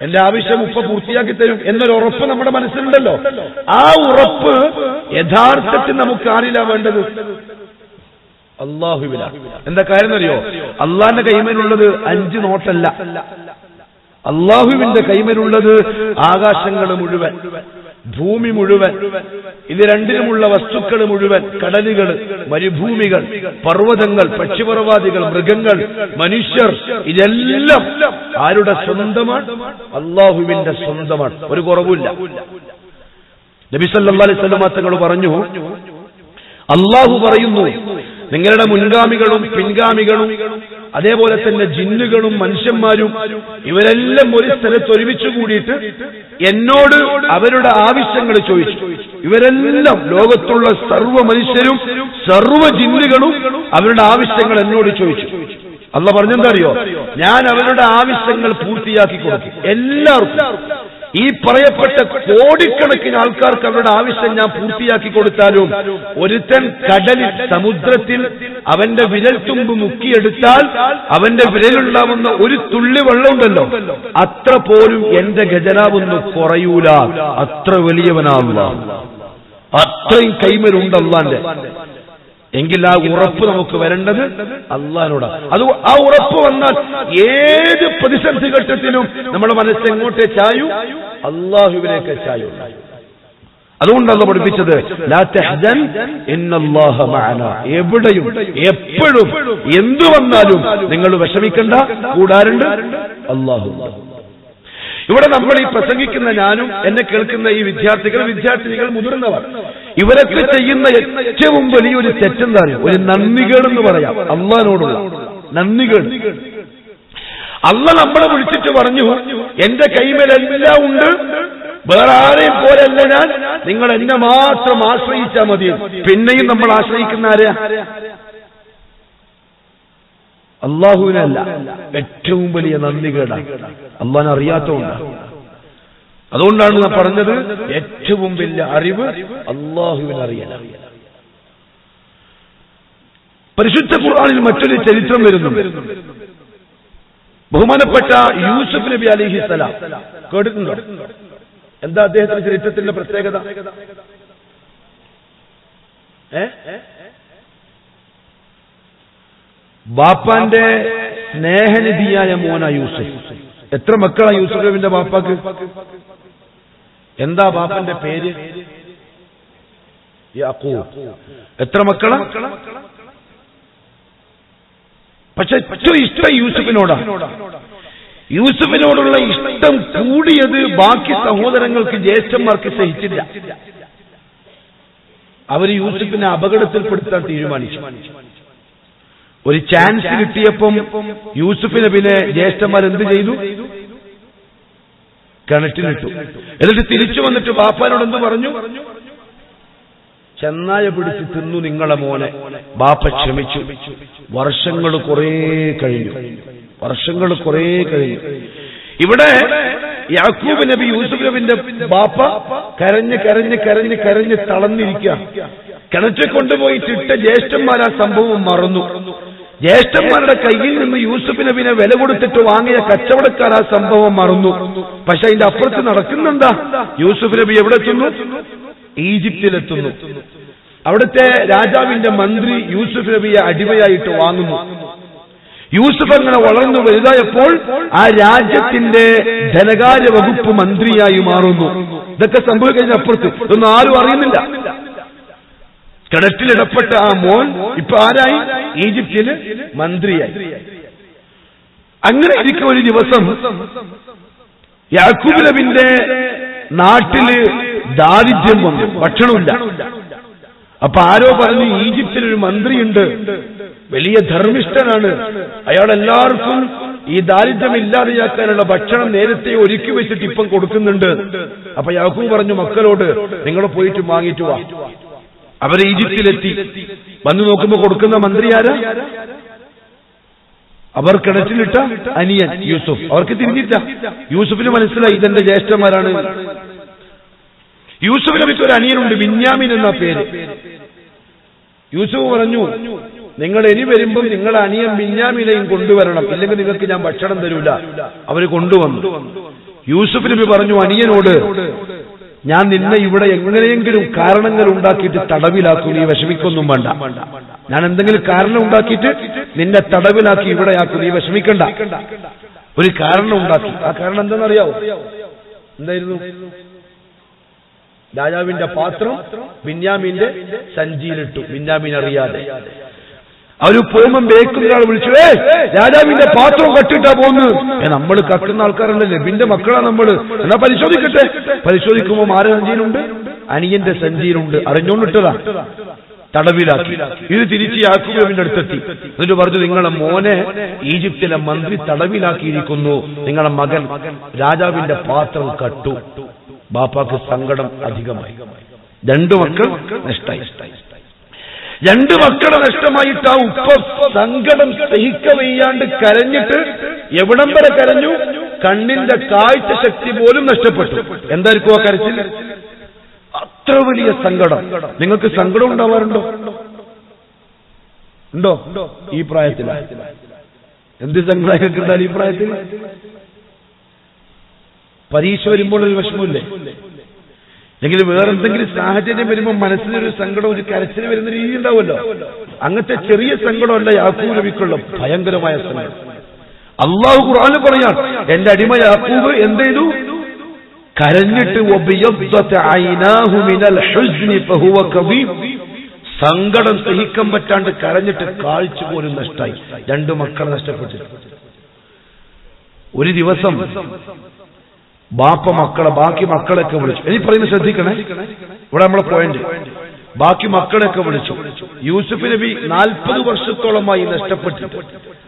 എന്റെ ആവശ്യം ഉപ്പ പൂർത്തിയാക്കി തരും എന്നൊരു ഉറപ്പ് നമ്മുടെ മനസ്സിലുണ്ടല്ലോ. ആ ഉറപ്പ് യഥാർത്ഥത്തിൽ നമുക്ക് ആരിലാ വേണ്ടത്? അല്ലാഹുവില. എന്താ കാര്യം അറിയോ? അള്ളാന്റെ കൈമേലുള്ളത് 5 നോട്ടല്ല, അല്ലാഹുവിന്റെ കൈമേലുള്ളത് ആകാശങ്ങൾ മുഴുവൻ, ഭൂമി മുഴുവൻ, ഇത് രണ്ടിലുമുള്ള വസ്തുക്കൾ മുഴുവൻ, കടലുകൾ, മരുഭൂമികൾ, പർവ്വതങ്ങൾ, പക്ഷിപർവാദികൾ, മൃഗങ്ങൾ, മനുഷ്യർ, ഇതെല്ലാം ആരുടെ സ്വന്തമാണ്? അല്ലാഹുവിന്റെ സ്വന്തമാണ്. ഒരു കുറവില്ല. നബി സല്ലല്ലാഹു അലൈഹി വസല്ലം തങ്ങൾ പറഞ്ഞു, അല്ലാഹു പറയുന്നു, നിങ്ങളുടെ മുൻഗാമികളും പിൻഗാമികളും അതേപോലെ തന്നെ ജിന്നുകളും മനുഷ്യന്മാരും ഇവരെല്ലാം ഒരു സ്ഥലത്ത് ഒരുമിച്ച് കൂടിയിട്ട് എന്നോട് അവരുടെ ആവശ്യങ്ങൾ ചോദിച്ചു. ഇവരെല്ലാം, ലോകത്തുള്ള സർവ്വ മനുഷ്യരും സർവ്വ ജിന്നുകളും അവരുടെ ആവശ്യങ്ങൾ എന്നോട് ചോദിച്ചു. അല്ലാഹു പറഞ്ഞെന്താ അറിയോ? ഞാൻ അവരുടെ ആവശ്യങ്ങൾ പൂർത്തിയാക്കി കൊടുക്കും. എല്ലാവർക്കും, ഈ പറയപ്പെട്ട കോടിക്കണക്കിന് ആൾക്കാർക്ക് അവരുടെ ആവശ്യം ഞാൻ പൂർത്തിയാക്കി കൊടുത്താലും ഒരുത്തൻ കടലിൽ, സമുദ്രത്തിൽ അവന്റെ വിരൽത്തുമ്പ് മുക്കിയെടുത്താൽ അവന്റെ വിരലുണ്ടാവുന്ന ഒരു തുള്ളി വെള്ളമുണ്ടല്ലോ, അത്ര പോലും എന്റെ ഖജനാവൊന്നും കുറയൂല. അത്ര വലിയവനാവുക, അത്രയും കൈമലുണ്ട് അല്ലാന്റെ. എങ്കിൽ ആ ഉറപ്പ് നമുക്ക് വരേണ്ടത് അല്ലാഹുവിനോടാ. അത് ആ ഉറപ്പ് വന്നാൽ ഏത് പ്രതിസന്ധി ഘട്ടത്തിലും നമ്മുടെ മനസ്സ് എങ്ങോട്ടേ ചായു? അല്ലാഹുവിലേക്ക് ചായു. അതുകൊണ്ടല്ല പഠിപ്പിച്ചത്, ലാ തഹ്സൻ ഇന്നല്ലാഹ മഅനാ. എവിടെയും എപ്പോഴും എന്തു വന്നാലും നിങ്ങൾ വിഷമിക്കണ്ട, കൂടാറുണ്ട്, അല്ലാഹു. ഇവിടെ നമ്മൾ ഈ പ്രസംഗിക്കുന്ന ഞാനും എന്നെ കേൾക്കുന്ന ഈ വിദ്യാർത്ഥിനികൾ, മുതിർന്നവർ, ഇവരൊക്കെ ചെയ്യുന്ന ഏറ്റവും വലിയൊരു തെറ്റെന്താ അറിയോ? ഒരു നന്ദികേടെന്ന് പറയാം, അല്ലാഹുവിനോടുള്ള നന്ദികേട്. അല്ലാഹു നമ്മളെ വിളിച്ചിട്ട് പറഞ്ഞു, എന്റെ കൈമേലെല്ലാം ഉണ്ട്, വേറെ ആരെയും പോലെയല്ല ഞാൻ, നിങ്ങൾ എന്നെ മാത്രം ആശ്രയിച്ചാൽ മതി. പിന്നെയും നമ്മൾ ആശ്രയിക്കുന്ന ആരെയാ? അല്ലാഹുവിനല്ല. ഏറ്റവും വലിയ നന്ദികേടാണ്, അല്ലാഹുവിനെ അറിയാത്തതുകൊണ്ടാണ്. അതുകൊണ്ടാണ് ഞാൻ പറഞ്ഞത്, ഏറ്റവും വലിയ അറിവ് അല്ലാഹുവിനെ അറിയണം. പരിശുദ്ധ ഖുർആനിൽ മറ്റൊരു ചരിത്രം വരുന്നു. ബഹുമാനപ്പെട്ട യൂസുഫ് നബി അലൈഹിസ്സലാം, കേട്ടിട്ടുണ്ടോ? എന്താ അദ്ദേഹത്തിന്റെ ചരിത്രത്തിന്റെ പ്രത്യേകത? ബാപ്പാന്റെ സ്നേഹനിധിയായ മോന യൂസുഫ്. എത്ര മക്കളാ യൂസുഫ് നബിന്റെ ബാപ്പാക്ക്? എന്താ ബാപ്പന്റെ പേര്? യാക്കൂബ്. എത്ര മക്കളാ? പക്ഷെ ഏറ്റവും ഇഷ്ടം യൂസുഫിനോടാ. യൂസുഫിനോടുള്ള ഇഷ്ടം കൂടിയത് ബാക്കി സഹോദരങ്ങൾക്ക്, ജ്യേഷ്ഠന്മാർക്ക് സഹിച്ചില്ല. അവർ യൂസുഫിനെ അപകടത്തിൽപ്പെടുത്താൻ തീരുമാനിച്ചു. ഒരു ചാൻസ് കിട്ടിയപ്പം യൂസുഫ് നബിനെ ജ്യേഷ്ഠന്മാർ എന്ത് ചെയ്തു? കിണറ്റിലിട്ടു. എന്നിട്ട് തിരിച്ചു വന്നിട്ട് ബാപ്പാനോട് എന്ത് പറഞ്ഞു? ചെന്നായ പിടിച്ച് തിന്നു നിങ്ങളെ മോനെ. ബാപ്പ ക്ഷമിച്ചു. വർഷങ്ങൾ കുറേ കഴിഞ്ഞു. ഇവിടെ യാക്കൂബ് നബി യൂസുഫ് നബിന്റെ ബാപ്പ കരഞ്ഞ് തളർന്നിരിക്കുക. കിണറ്റിൽ കൊണ്ടുപോയിട്ടിട്ട ജ്യേഷ്ഠന്മാർ ആ സംഭവം മറന്നു. ജ്യേഷ്ഠന്മാരുടെ കയ്യിൽ നിന്ന് യൂസുഫ് നബിനെ വില കൊടുത്തിട്ട് വാങ്ങിയ കച്ചവടക്കാർ ആ സംഭവം മറന്നു. പക്ഷെ അതിന്റെ അപ്പുറത്ത് നടക്കുന്നെന്താ? യൂസുഫ് നബി എവിടെ എത്തുന്നു? ഈജിപ്തിലെത്തുന്നു. അവിടുത്തെ രാജാവിന്റെ മന്ത്രി യൂസുഫ് നബിയെ അടിമയായിട്ട് വാങ്ങുന്നു. യൂസുഫ് അങ്ങനെ വളർന്നു വലുതായപ്പോൾ ആ രാജ്യത്തിന്റെ ധനകാര്യ വകുപ്പ് മന്ത്രിയായി മാറുന്നു. ഇതൊക്കെ സംഭവിക്കുന്ന അപ്പുറത്ത് ഇതൊന്നും ആരും അറിയുന്നില്ല. കിണറ്റിലിടപെട്ട ആ മോൻ ഇപ്പൊ ആരായി? ഈജിപ്തിന് മന്ത്രിയായി. അങ്ങനെ ഇരിക്കും ഒരു ദിവസം യാക്കൂബ് നബിന്റെ നാട്ടില് ദാരിദ്ര്യം വന്നു, ഭക്ഷണമില്ല. അപ്പൊ ആരോ പറഞ്ഞു ഈജിപ്തിലൊരു മന്ത്രിയുണ്ട്, വലിയ ധർമ്മിഷ്ഠനാണ്, അയാൾ എല്ലാവർക്കും ഈ ദാരിദ്ര്യം ഇല്ലാതെയാക്കാനുള്ള ഭക്ഷണം നേരത്തെ ഒരുക്കി വെച്ചിട്ട് ഇപ്പം കൊടുക്കുന്നുണ്ട്. അപ്പൊ യാക്കൂബ് പറഞ്ഞു മക്കളോട്, നിങ്ങൾ പോയിട്ട് വാങ്ങിയിട്ട് വാ. അവർ ഈജിപ്തിലെത്തി. വന്നു നോക്കുമ്പോ കൊടുക്കുന്ന മന്ത്രി ആരാ? അവർ കിണറ്റിലിട്ട അനിയൻ യൂസുഫ്. അവർക്ക് തിരിഞ്ഞില്ല. യൂസുഫിന് മനസ്സിലായി ഇതെന്റെ ജ്യേഷ്ഠന്മാരാണ്. യൂസുഫ് നബിക്ക് ഒരു അനിയനുണ്ട്, ബിന്യാമിൻ എന്ന പേര്. യൂസുഫ് പറഞ്ഞു, നിങ്ങൾ ഇനി വരുമ്പോൾ നിങ്ങളുടെ അനിയൻ ബിന്യാമിനെയും കൊണ്ടുവരണം, ഇല്ലെങ്കിൽ നിങ്ങൾക്ക് ഞാൻ ഭക്ഷണം തരൂല. അവര് കൊണ്ടുവന്നു. യൂസുഫ് നബി പറഞ്ഞു അനിയനോട്, ഞാൻ നിന്നെ ഇവിടെ എങ്ങനെയെങ്കിലും കാരണങ്ങൾ ഉണ്ടാക്കിയിട്ട് തടവിലാക്കും, നീ വിഷമിക്കൊന്നും വേണ്ട. ഞാൻ എന്തെങ്കിലും കാരണം ഉണ്ടാക്കിയിട്ട് നിന്നെ തടവിലാക്കി ഇവിടെയാക്കും, നീ വിഷമിക്കണ്ട. ഒരു കാരണം ഉണ്ടാക്കി. ആ കാരണം എന്താണെന്നറിയാവോ? എന്തായിരുന്നു? രാജാവിന്റെ പാത്രം ബിന്യാമിന്റെ സഞ്ചിയിലിട്ടു, ബിന്യാമിൻ അറിയാതെ. അവര് പോകുമ്പം ബേക്കുന്ന ഒരാൾ വിളിച്ചു, രാജാവിന്റെ പാത്രം കട്ടിട്ടാ പോന്ന്. നമ്മൾ കക്കുന്ന ആൾക്കാരല്ലേ, ബിന്റെ മക്കളാ നമ്മള്, എന്നാ പരിശോധിക്കട്ടെ. പരിശോധിക്കുമ്പോ ആരുടെ സഞ്ചിയിലുണ്ട്? അനിയന്റെ സഞ്ചിയിലുണ്ട്. അറിഞ്ഞോണ്ടിട്ടതാ, തടവിലാക്കി. ഇത് തിരിച്ച് യാക്കൂബ് നബിന്റെ അടുത്തെത്തി. എന്നിട്ട് പറഞ്ഞു, നിങ്ങളെ മോനെ ഈജിപ്തിലെ മന്ത്രി തടവിലാക്കിയിരിക്കുന്നു, നിങ്ങളെ മകൻ രാജാവിന്റെ പാത്രം കട്ടു. ബാപ്പാക്ക് സങ്കടം അധികമായി. രണ്ടു മക്കൾ നഷ്ടമായി. രണ്ടു മക്കളെ നഷ്ടമായിട്ട് ആ ഉപ്പ സങ്കടം സഹിക്കവയ്യാണ്ട് കരഞ്ഞിട്ട് എവിടം വരെ കരഞ്ഞു? കണ്ണിന്റെ കാഴ്ച ശക്തി പോലും നഷ്ടപ്പെട്ടു. എന്തായിരിക്കും ആ കരച്ചിൽ? അത്ര വലിയ സങ്കടം. നിങ്ങൾക്ക് സങ്കടം ഉണ്ടാവാറുണ്ടോ? ഉണ്ടോ ഈ പ്രായത്തിൽ? എന്ത് സങ്കടം കിട്ടാൻ ഈ പ്രായത്തിൽ? പരീക്ഷ വരുമ്പോൾ ഒരു വിഷമമില്ലേ? അല്ലെങ്കിൽ വേറെന്തെങ്കിലും സാഹചര്യം വരുമ്പോൾ മനസ്സിനൊരു സങ്കടം, ഒരു കരച്ചിൽ വരുന്ന രീതി ഉണ്ടാവുമല്ലോ. അങ്ങനത്തെ ചെറിയ സങ്കടമല്ല യാക്കൂബ് നബിക്കുള്ള ഭയങ്കരമായ സങ്കടം. അള്ളാഹു ഖുർആനിൽ പറയാൻ, എന്റെ അടിമ യാക്കൂബ് എന്ത് ചെയ്തു? കരഞ്ഞിട്ട് സങ്കടം സഹിക്കാൻ പറ്റാണ്ട് കരഞ്ഞിട്ട് കാഴ്ച പോലും നഷ്ടമായി. രണ്ടു മക്കളെ നഷ്ടപ്പെട്ടു. ഒരു ദിവസം ബാപ്പ ബാക്കി മക്കളെയൊക്കെ വിളിച്ചു. ഇനി പറയുന്നത് ശ്രദ്ധിക്കണേ, ഇവിടെ നമ്മളെ പോയിന്റ്. ബാക്കി മക്കളെയൊക്കെ വിളിച്ചു. യൂസുഫ് നബി 40 വർഷത്തോളമായി നഷ്ടപ്പെട്ടിട്ട്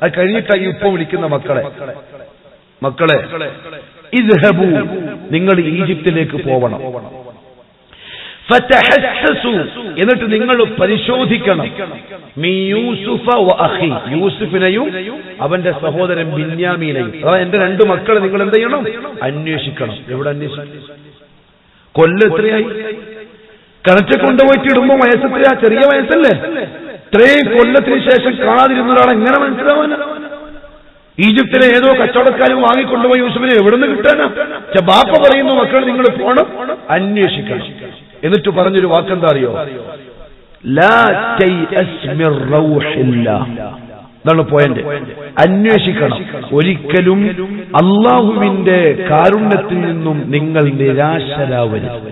അത് കഴിഞ്ഞിട്ടായി ഇപ്പൊ വിളിക്കുന്ന മക്കളെ ഇദ്ഹബൂ, നിങ്ങൾ ഈജിപ്തിലേക്ക് പോവണം. ഫതഹസ്സസു, എന്നിട്ട് നിങ്ങൾ പരിശോധിക്കണം. മീ യൂസുഫ വ അഖി, യൂസുഫിനെയും അവന്റെ സഹോദരൻ ബിന്യാമീനെയും. അതായത് എന്റെ രണ്ടു മക്കളെ നിങ്ങൾ എന്ത് ചെയ്യണം? അന്വേഷിക്കണം. എവിടെ അന്വേഷിക്കണം? കൊല്ലം എത്രയായി? കിണറ്റിൽ കൊണ്ടുപോയിട്ട് ഇടുമ്പോ വയസ്സെത്രയാ? ചെറിയ വയസ്സല്ലേ? ഇത്രയും കൊല്ലത്തിന് ശേഷം കാണാതിരുന്നൊരാളെ എങ്ങനെ മനസ്സിലാവാനാ? ഈജിപ്തിലെ ഏതോ കച്ചവടക്കാരും വാങ്ങിക്കൊണ്ടുപോയി യൂസുഫിനെ എവിടുന്ന് കിട്ടാനാ? ബാപ്പ പറയുന്നു, മക്കൾ നിങ്ങൾ പോണം, അന്വേഷിക്കണം. എന്നിട്ട് പറഞ്ഞൊരു വാക്കെന്താ അറിയോ? ലാ തൈഅസ് മിർ റൗഹില്ലാ, ഇതാണ് പോയിന്റ്. അന്വേഷിക്കണം. ഒരിക്കലും അള്ളാഹുവിന്റെ കാരുണ്യത്തിൽ നിന്നും നിങ്ങൾ നിരാശരാവരുത്.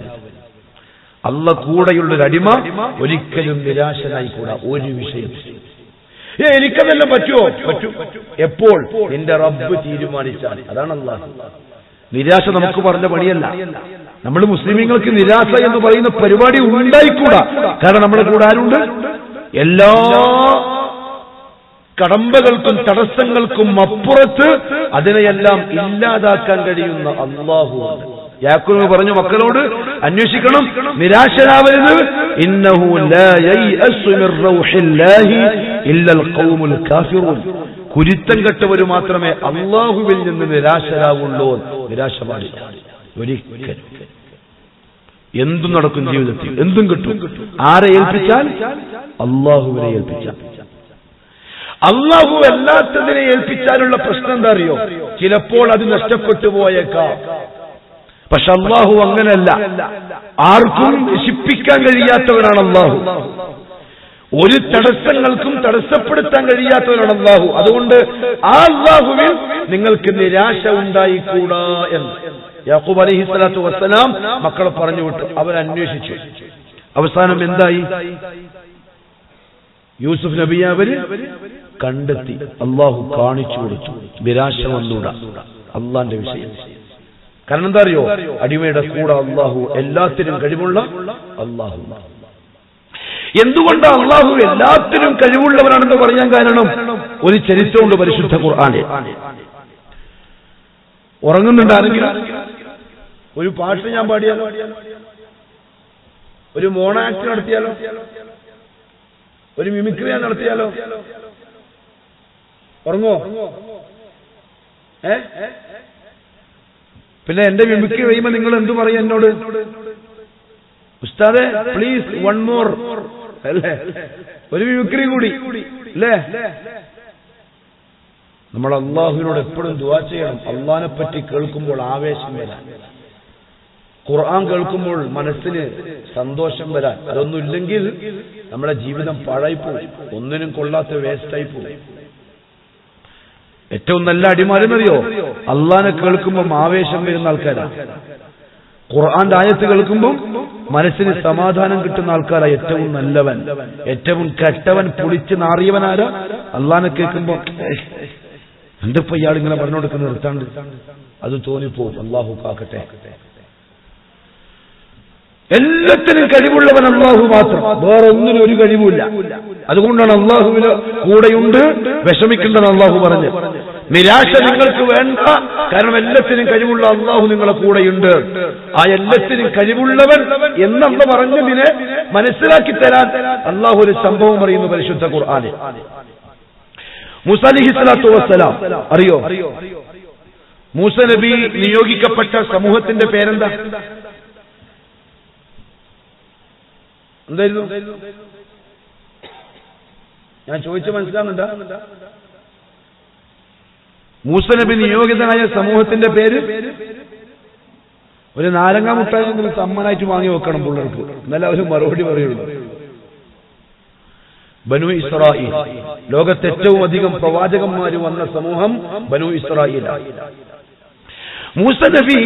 അള്ള കൂടെയുള്ളൊരു അടിമ ഒരിക്കലും നിരാശനായിക്കൂടാ ഒരു വിഷയം. എനിക്കതെല്ലാം പറ്റുമോ? പറ്റും. എപ്പോൾ? എന്റെ റബ്ബ് തീരുമാനിച്ചാൽ. അതാണ് അള്ളാഹ്. നിരാശ നമുക്ക് പറഞ്ഞ പണിയല്ല. നമ്മൾ മുസ്ലിമീങ്ങൾക്ക് നിരാശ എന്ന് പറയുന്ന പരിപാടി ഉണ്ടായിക്കൂടാ. കാരണം നമ്മുടെ കൂടെ ആരുണ്ട്? എല്ലാ കടമ്പകൾക്കും തടസ്സങ്ങൾക്കും അപ്പുറത്ത് അതിനെയെല്ലാം ഇല്ലാതാക്കാൻ കഴിയുന്ന അല്ലാഹുവാണ്. യാക്കൂബ് പറഞ്ഞു മക്കളോട്, അന്വേഷിക്കണം, നിരാശരാവരുത്. ഇന്നഹു ലാ യയഅസു മിർ റൗഹില്ലാഹി ഇല്ലൽ ഖൗമുൽ കാഫിറൂൻ. കുരുത്തം കെട്ടവർ മാത്രമേ അല്ലാഹുവിൽ നിന്ന് നിരാശരാവുള്ളൂ. നിരാശ പാടില്ല ഒരിക്കലും. എന്തും നടക്കും ജീവിതത്തിൽ, എന്തും കിട്ടും. ആരെ ഏൽപ്പിച്ചാൽ? അല്ലാഹുവിനെ ഏൽപ്പിച്ചാൽ. അല്ലാഹു അല്ലാത്തതിനെ ഏൽപ്പിച്ചാലുള്ള പ്രശ്നം എന്താ അറിയോ? ചിലപ്പോൾ അത് നഷ്ടപ്പെട്ടു പോയേക്കാം. പക്ഷെ അല്ലാഹു അങ്ങനല്ല. ആർക്കും നശിപ്പിക്കാൻ കഴിയാത്തവനാണ് അല്ലാഹു. ഒരു തടസ്സങ്ങൾക്കും തടസ്സപ്പെടുത്താൻ കഴിയാത്തവനാണ് അല്ലാഹു. അതുകൊണ്ട് ആ അല്ലാഹുവിൽ നിങ്ങൾക്ക് നിരാശ ഉണ്ടായിക്കൂടാ എന്ന് യാക്കൂബ് അലൈഹിസ്സലാത്തു വസ്സലാം മക്കളെ പറഞ്ഞു വിട്ടു. അവരന്വേഷിച്ചു. അവസാനം എന്തായി? യൂസുഫ് നബിയെ അവര് കണ്ടെത്തി. അള്ളാഹു കാണിച്ചു കൊടുത്തു. നിരാശ വന്നൂടാ അള്ളാന്റെ വിഷയം. കാരണം എന്താ അറിയോ? അടിമയുടെ കൂടെ അള്ളാഹു, എല്ലാത്തിനും കഴിവുള്ള അള്ളാഹു. എന്തുകൊണ്ട് അള്ളാഹു എല്ലാത്തിനും കഴിവുള്ളവരാണെന്ന് പറയാൻ കാരണം ഒരു ചരിത്രമുണ്ട് പരിശുദ്ധ ഖുർആനിൽ. ഉറങ്ങുന്നുണ്ടാണെങ്കിൽ ഒരു പാട്ട് ഞാൻ പാടിയാലോ? ഒരു മോണോ ആക്ട് നടത്തിയാലോ? ഒരു മിമിക്രി ഞാൻ നടത്തിയാലോ? ഉറങ്ങോ? പിന്നെ എന്റെ മിമിക്രി കഴിയുമ്പോ നിങ്ങൾ എന്തു പറയും എന്നോട്? ഉസ്താദേ പ്ലീസ് വൺ മോർ, അല്ലേ? ഒരു മിമിക്രി കൂടി, അല്ലേ? നമ്മൾ അള്ളാഹുവിനോട് എപ്പോഴും ദുആ ചെയ്യണം. അള്ളാഹിനെ പറ്റി കേൾക്കുമ്പോൾ ആവേശം വരാൻ, ഖുർആൻ കേൾക്കുമ്പോൾ മനസ്സിന് സന്തോഷം വരാൻ. അതൊന്നുമില്ലെങ്കിൽ നമ്മുടെ ജീവിതം പാഴായിപ്പോയി, ഒന്നിനും കൊള്ളാത്ത വേസ്റ്റായി പോയി. ഏറ്റവും നല്ല അടിമാരെന്നറിയോ? അള്ളാഹിനെ കേൾക്കുമ്പോൾ ആവേശം വരുന്ന ആൾക്കാരാണ്. ഖുർആന്റെ ആയത്ത് കേൾക്കുമ്പോൾ മനസ്സിന് സമാധാനം കിട്ടുന്ന ആൾക്കാരാണ് ഏറ്റവും നല്ലവൻ. ഏറ്റവും കെട്ടവൻ, പൊളിച്ച് നാറിയവനാരാ? അള്ളാഹിനെ കേൾക്കുമ്പോ എന്തിപ്പോ ഇയാൾ ഇങ്ങനെ പറഞ്ഞു കൊടുക്കുന്ന നിർത്താണ്ട് അത് തോന്നിപ്പോവും. അള്ളാഹു കാക്കട്ടെ. എല്ലാത്തിനും കഴിവുള്ളവൻ അള്ളാഹു മാത്രം, വേറെ ഒന്നിനും ഒരു കഴിവുമില്ല. അതുകൊണ്ടാണ് അള്ളാഹുവിന് കൂടെയുണ്ട്, വിഷമിക്കേണ്ടെന്ന് അള്ളാഹു പറഞ്ഞു. നിരാശ നിങ്ങൾക്ക് വേണ്ട, കാരണം എല്ലാത്തിനും കഴിവുള്ള അള്ളാഹു നിങ്ങളെ കൂടെയുണ്ട്. ആ എല്ലാത്തിനും കഴിവുള്ളവൻ എന്നല്ല പറഞ്ഞതിനെ മനസ്സിലാക്കി തരാൻ അള്ളാഹു ഒരു സംഭവം പറയുന്നു പരിശുദ്ധ ഖുർആനിൽ. മൂസ അലൈഹിസ്സലാത്തു വസ്സലാം അറിയോ? മൂസ നബി നിയോഗിക്കപ്പെട്ട സമൂഹത്തിന്റെ പേരെന്താ? എന്തായിരുന്നു? ഞാൻ ചോദിച്ച മനസ്സിലാകുന്നുണ്ടോ? മൂസ നബി നിയോഗിതനായ സമൂഹത്തിന്റെ പേര് ഒരു നാരങ്ങ മുട്ടായി സമ്മാനായിട്ട് വാങ്ങി വെക്കണം പിള്ളേർക്ക്, എന്നാലും അവർ മറുപടി പറയുള്ളൂ. ബനു ഇസ്രായേൽ. ലോകത്ത് ഏറ്റവും അധികം പ്രവാചകന്മാര് വന്ന സമൂഹം ബനു ഇസ്രായേലാണ്. മൂസ നബി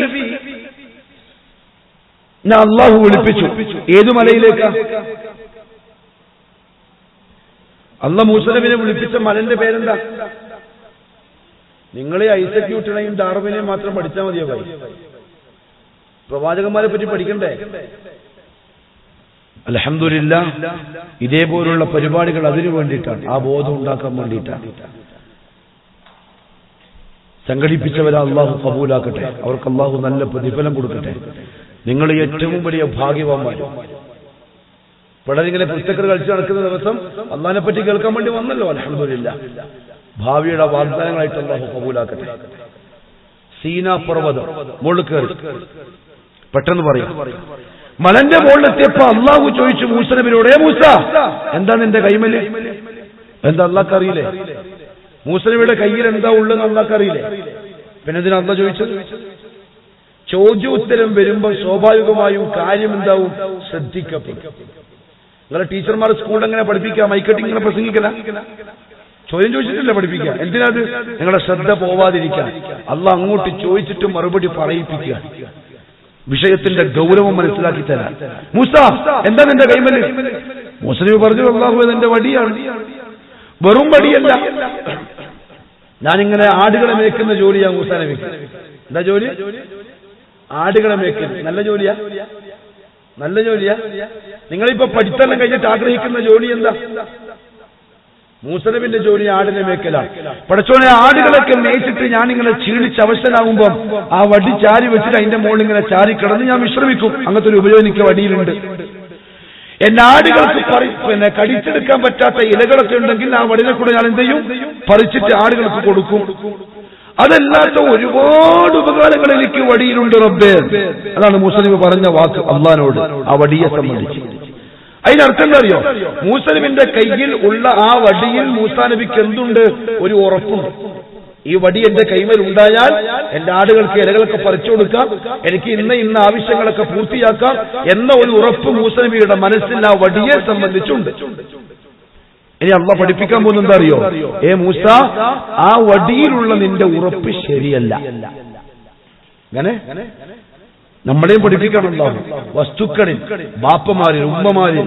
അള്ളാഹു വിളിപ്പിച്ചു. ഏതു മലയിലേക്കാ? അള്ളാഹ് മൂസ നബിനെ വിളിപ്പിച്ച മലന്റെ പേരെന്താ? നിങ്ങളെ ഐസക് ന്യൂട്ടനെയും ഡാർവിനെയും മാത്രം പഠിച്ചാൽ മതിയോ ഭായി? പ്രവാചകന്മാരെ പറ്റി പഠിക്കണ്ടേ? അൽഹംദുലില്ലാഹ്, ഇതേപോലുള്ള പരിപാടികൾ അതിനു വേണ്ടിയിട്ടാണ്, ആ ബോധം ഉണ്ടാക്കാൻ വേണ്ടിയിട്ടാണ്. സംഘടിപ്പിച്ചവരെ അള്ളാഹു കബൂലാക്കട്ടെ, അവർക്ക് അള്ളാഹു നല്ല പ്രതിഫലം കൊടുക്കട്ടെ. നിങ്ങൾ ഏറ്റവും വലിയ ഭാഗ്യവാന്മാരും. പിള്ളേരിങ്ങനെ പുസ്തകങ്ങൾ കളിച്ചു നടക്കുന്ന ദിവസം അള്ളാഹിനെ പറ്റി കേൾക്കാൻ വേണ്ടി വന്നല്ലോ. അൽഹംദുലില്ലാഹ്, ഭാവിയുടെ വാഗ്ദാനങ്ങളായിട്ട് അള്ളാഹു കബൂലാക്കട്ടെ. സീനാ പർവ്വതം മുകളിൽ കയറി പെട്ടെന്ന് പറയും. മലന്റെ മുകളിലെത്തിയപ്പോ അള്ളാഹു ചോദിച്ചു മൂസ നബിയോട്, മൂസ എന്താ നിന്റെ കൈമല്? എന്താ അള്ളാഹ്ക്ക് അറിയില്ലേ? മൂസ നബിയുടെ കയ്യിൽ എന്താ ഉള്ളതെന്ന് അള്ളാഹ്ക്ക് അറിയില്ലേ? പിന്നെ ഇതിന് അള്ളാഹ് ചോദിച്ചത്? ചോദ്യോത്തരം വരുമ്പോൾ സ്വാഭാവികമായും കാര്യം എന്താവും? ശ്രദ്ധിക്കപ്പെടും. നിങ്ങളെ ടീച്ചർമാർ സ്കൂളിൽ എങ്ങനെ പഠിപ്പിക്കാം? മൈക്കട്ടി ഇങ്ങനെ പ്രസംഗിക്കല. ചോദ്യം ചോദിച്ചിട്ടില്ല പഠിപ്പിക്കുക. എന്തിനാത്? നിങ്ങളുടെ ശ്രദ്ധ പോവാതിരിക്കാൻ. അള്ളാഹ് അങ്ങോട്ട് ചോദിച്ചിട്ട് മറുപടി പറയിപ്പിക്കുക, വിഷയത്തിന്റെ ഗൗരവം മനസ്സിലാക്കി തരാൻ. മൂസ, എന്താ നിന്റെ കൈമല്? മൂസ നബി പറഞ്ഞു, അല്ലാഹു എന്റെ വടിയാണ്. വെറും വടിയല്ല, ഞാനിങ്ങനെ ആടുകളെ മേക്കുന്ന ജോലിയാ മൂസ നബിക്ക്. എന്താ ജോലി? ആടുകളെ മേക്കുന്ന. നല്ല ജോലിയാ? നല്ല ജോലിയാ? നിങ്ങളിപ്പോ പഠിത്തെല്ലാം കഴിഞ്ഞിട്ട് ആഗ്രഹിക്കുന്ന ജോലി എന്താ? മൂസ നബിന്റെ ജോലി ആടിനെ മേക്കലാണ്. പടച്ചോനെ, ആടുകളൊക്കെ മേച്ചിട്ട് ഞാനിങ്ങനെ ക്ഷീണിച്ച് അവശനാകുമ്പോ ആ വടി ചാരി വെച്ചിട്ട് അതിന്റെ മുകളിൽ ഇങ്ങനെ ചാരി കിടന്ന് ഞാൻ വിശ്രമിക്കും. അങ്ങനത്തെ ഒരു ഉപയോഗം എനിക്ക് വടിയിലുണ്ട്. എന്റെ ആടുകൾക്ക് കടിച്ചെടുക്കാൻ പറ്റാത്ത ഇലകളൊക്കെ ഉണ്ടെങ്കിൽ ആ വടിനെ കൂടെ ഞാൻ എന്ത് ചെയ്യും? പറിച്ചിട്ട് ആടുകൾക്ക് കൊടുക്കും. അതല്ലാത്ത ഒരുപാട് ഉപകാരങ്ങൾ എനിക്ക് വടിയിലുണ്ട് റബ്ബേ. അതാണ് മൂസ നബി പറഞ്ഞ വാക്ക് അള്ളാഹിനോട് ആ വടിയെ സംബന്ധിച്ച്. അതിനർത്ഥം എന്താ അറിയോ? മൂസ നബിന്റെ കയ്യിൽ ഉള്ള ആ വടിയിൽ മൂസാ നബിക്ക് എന്തുണ്ട്? ഒരു ഉറപ്പുണ്ട്. ഈ വടി എന്റെ കൈമേൽ ഉണ്ടായാൽ എന്റെ ആടുകൾക്ക് ഇലകളൊക്കെ പറിച്ചു കൊടുക്കാം, എനിക്ക് ഇന്ന ആവശ്യങ്ങളൊക്കെ പൂർത്തിയാക്കാം എന്ന ഒരു ഉറപ്പ് മൂസ നബിയുടെ മനസ്സിൽ ആ വടിയെ സംബന്ധിച്ചുണ്ട്. ഇനി അള്ളാഹ് പഠിപ്പിക്കാൻ പോകുന്നത് എന്താ അറിയോ? മൂസ, ആ വടിയിലുള്ള നിന്റെ ഉറപ്പ് ശരിയല്ല. അങ്ങനെ നമ്മളെയും പഠിപ്പിക്കണമല്ലോ. വസ്തുക്കളിൽ, ബാപ്പമാരിൽ, ഉമ്മമാരിൽ,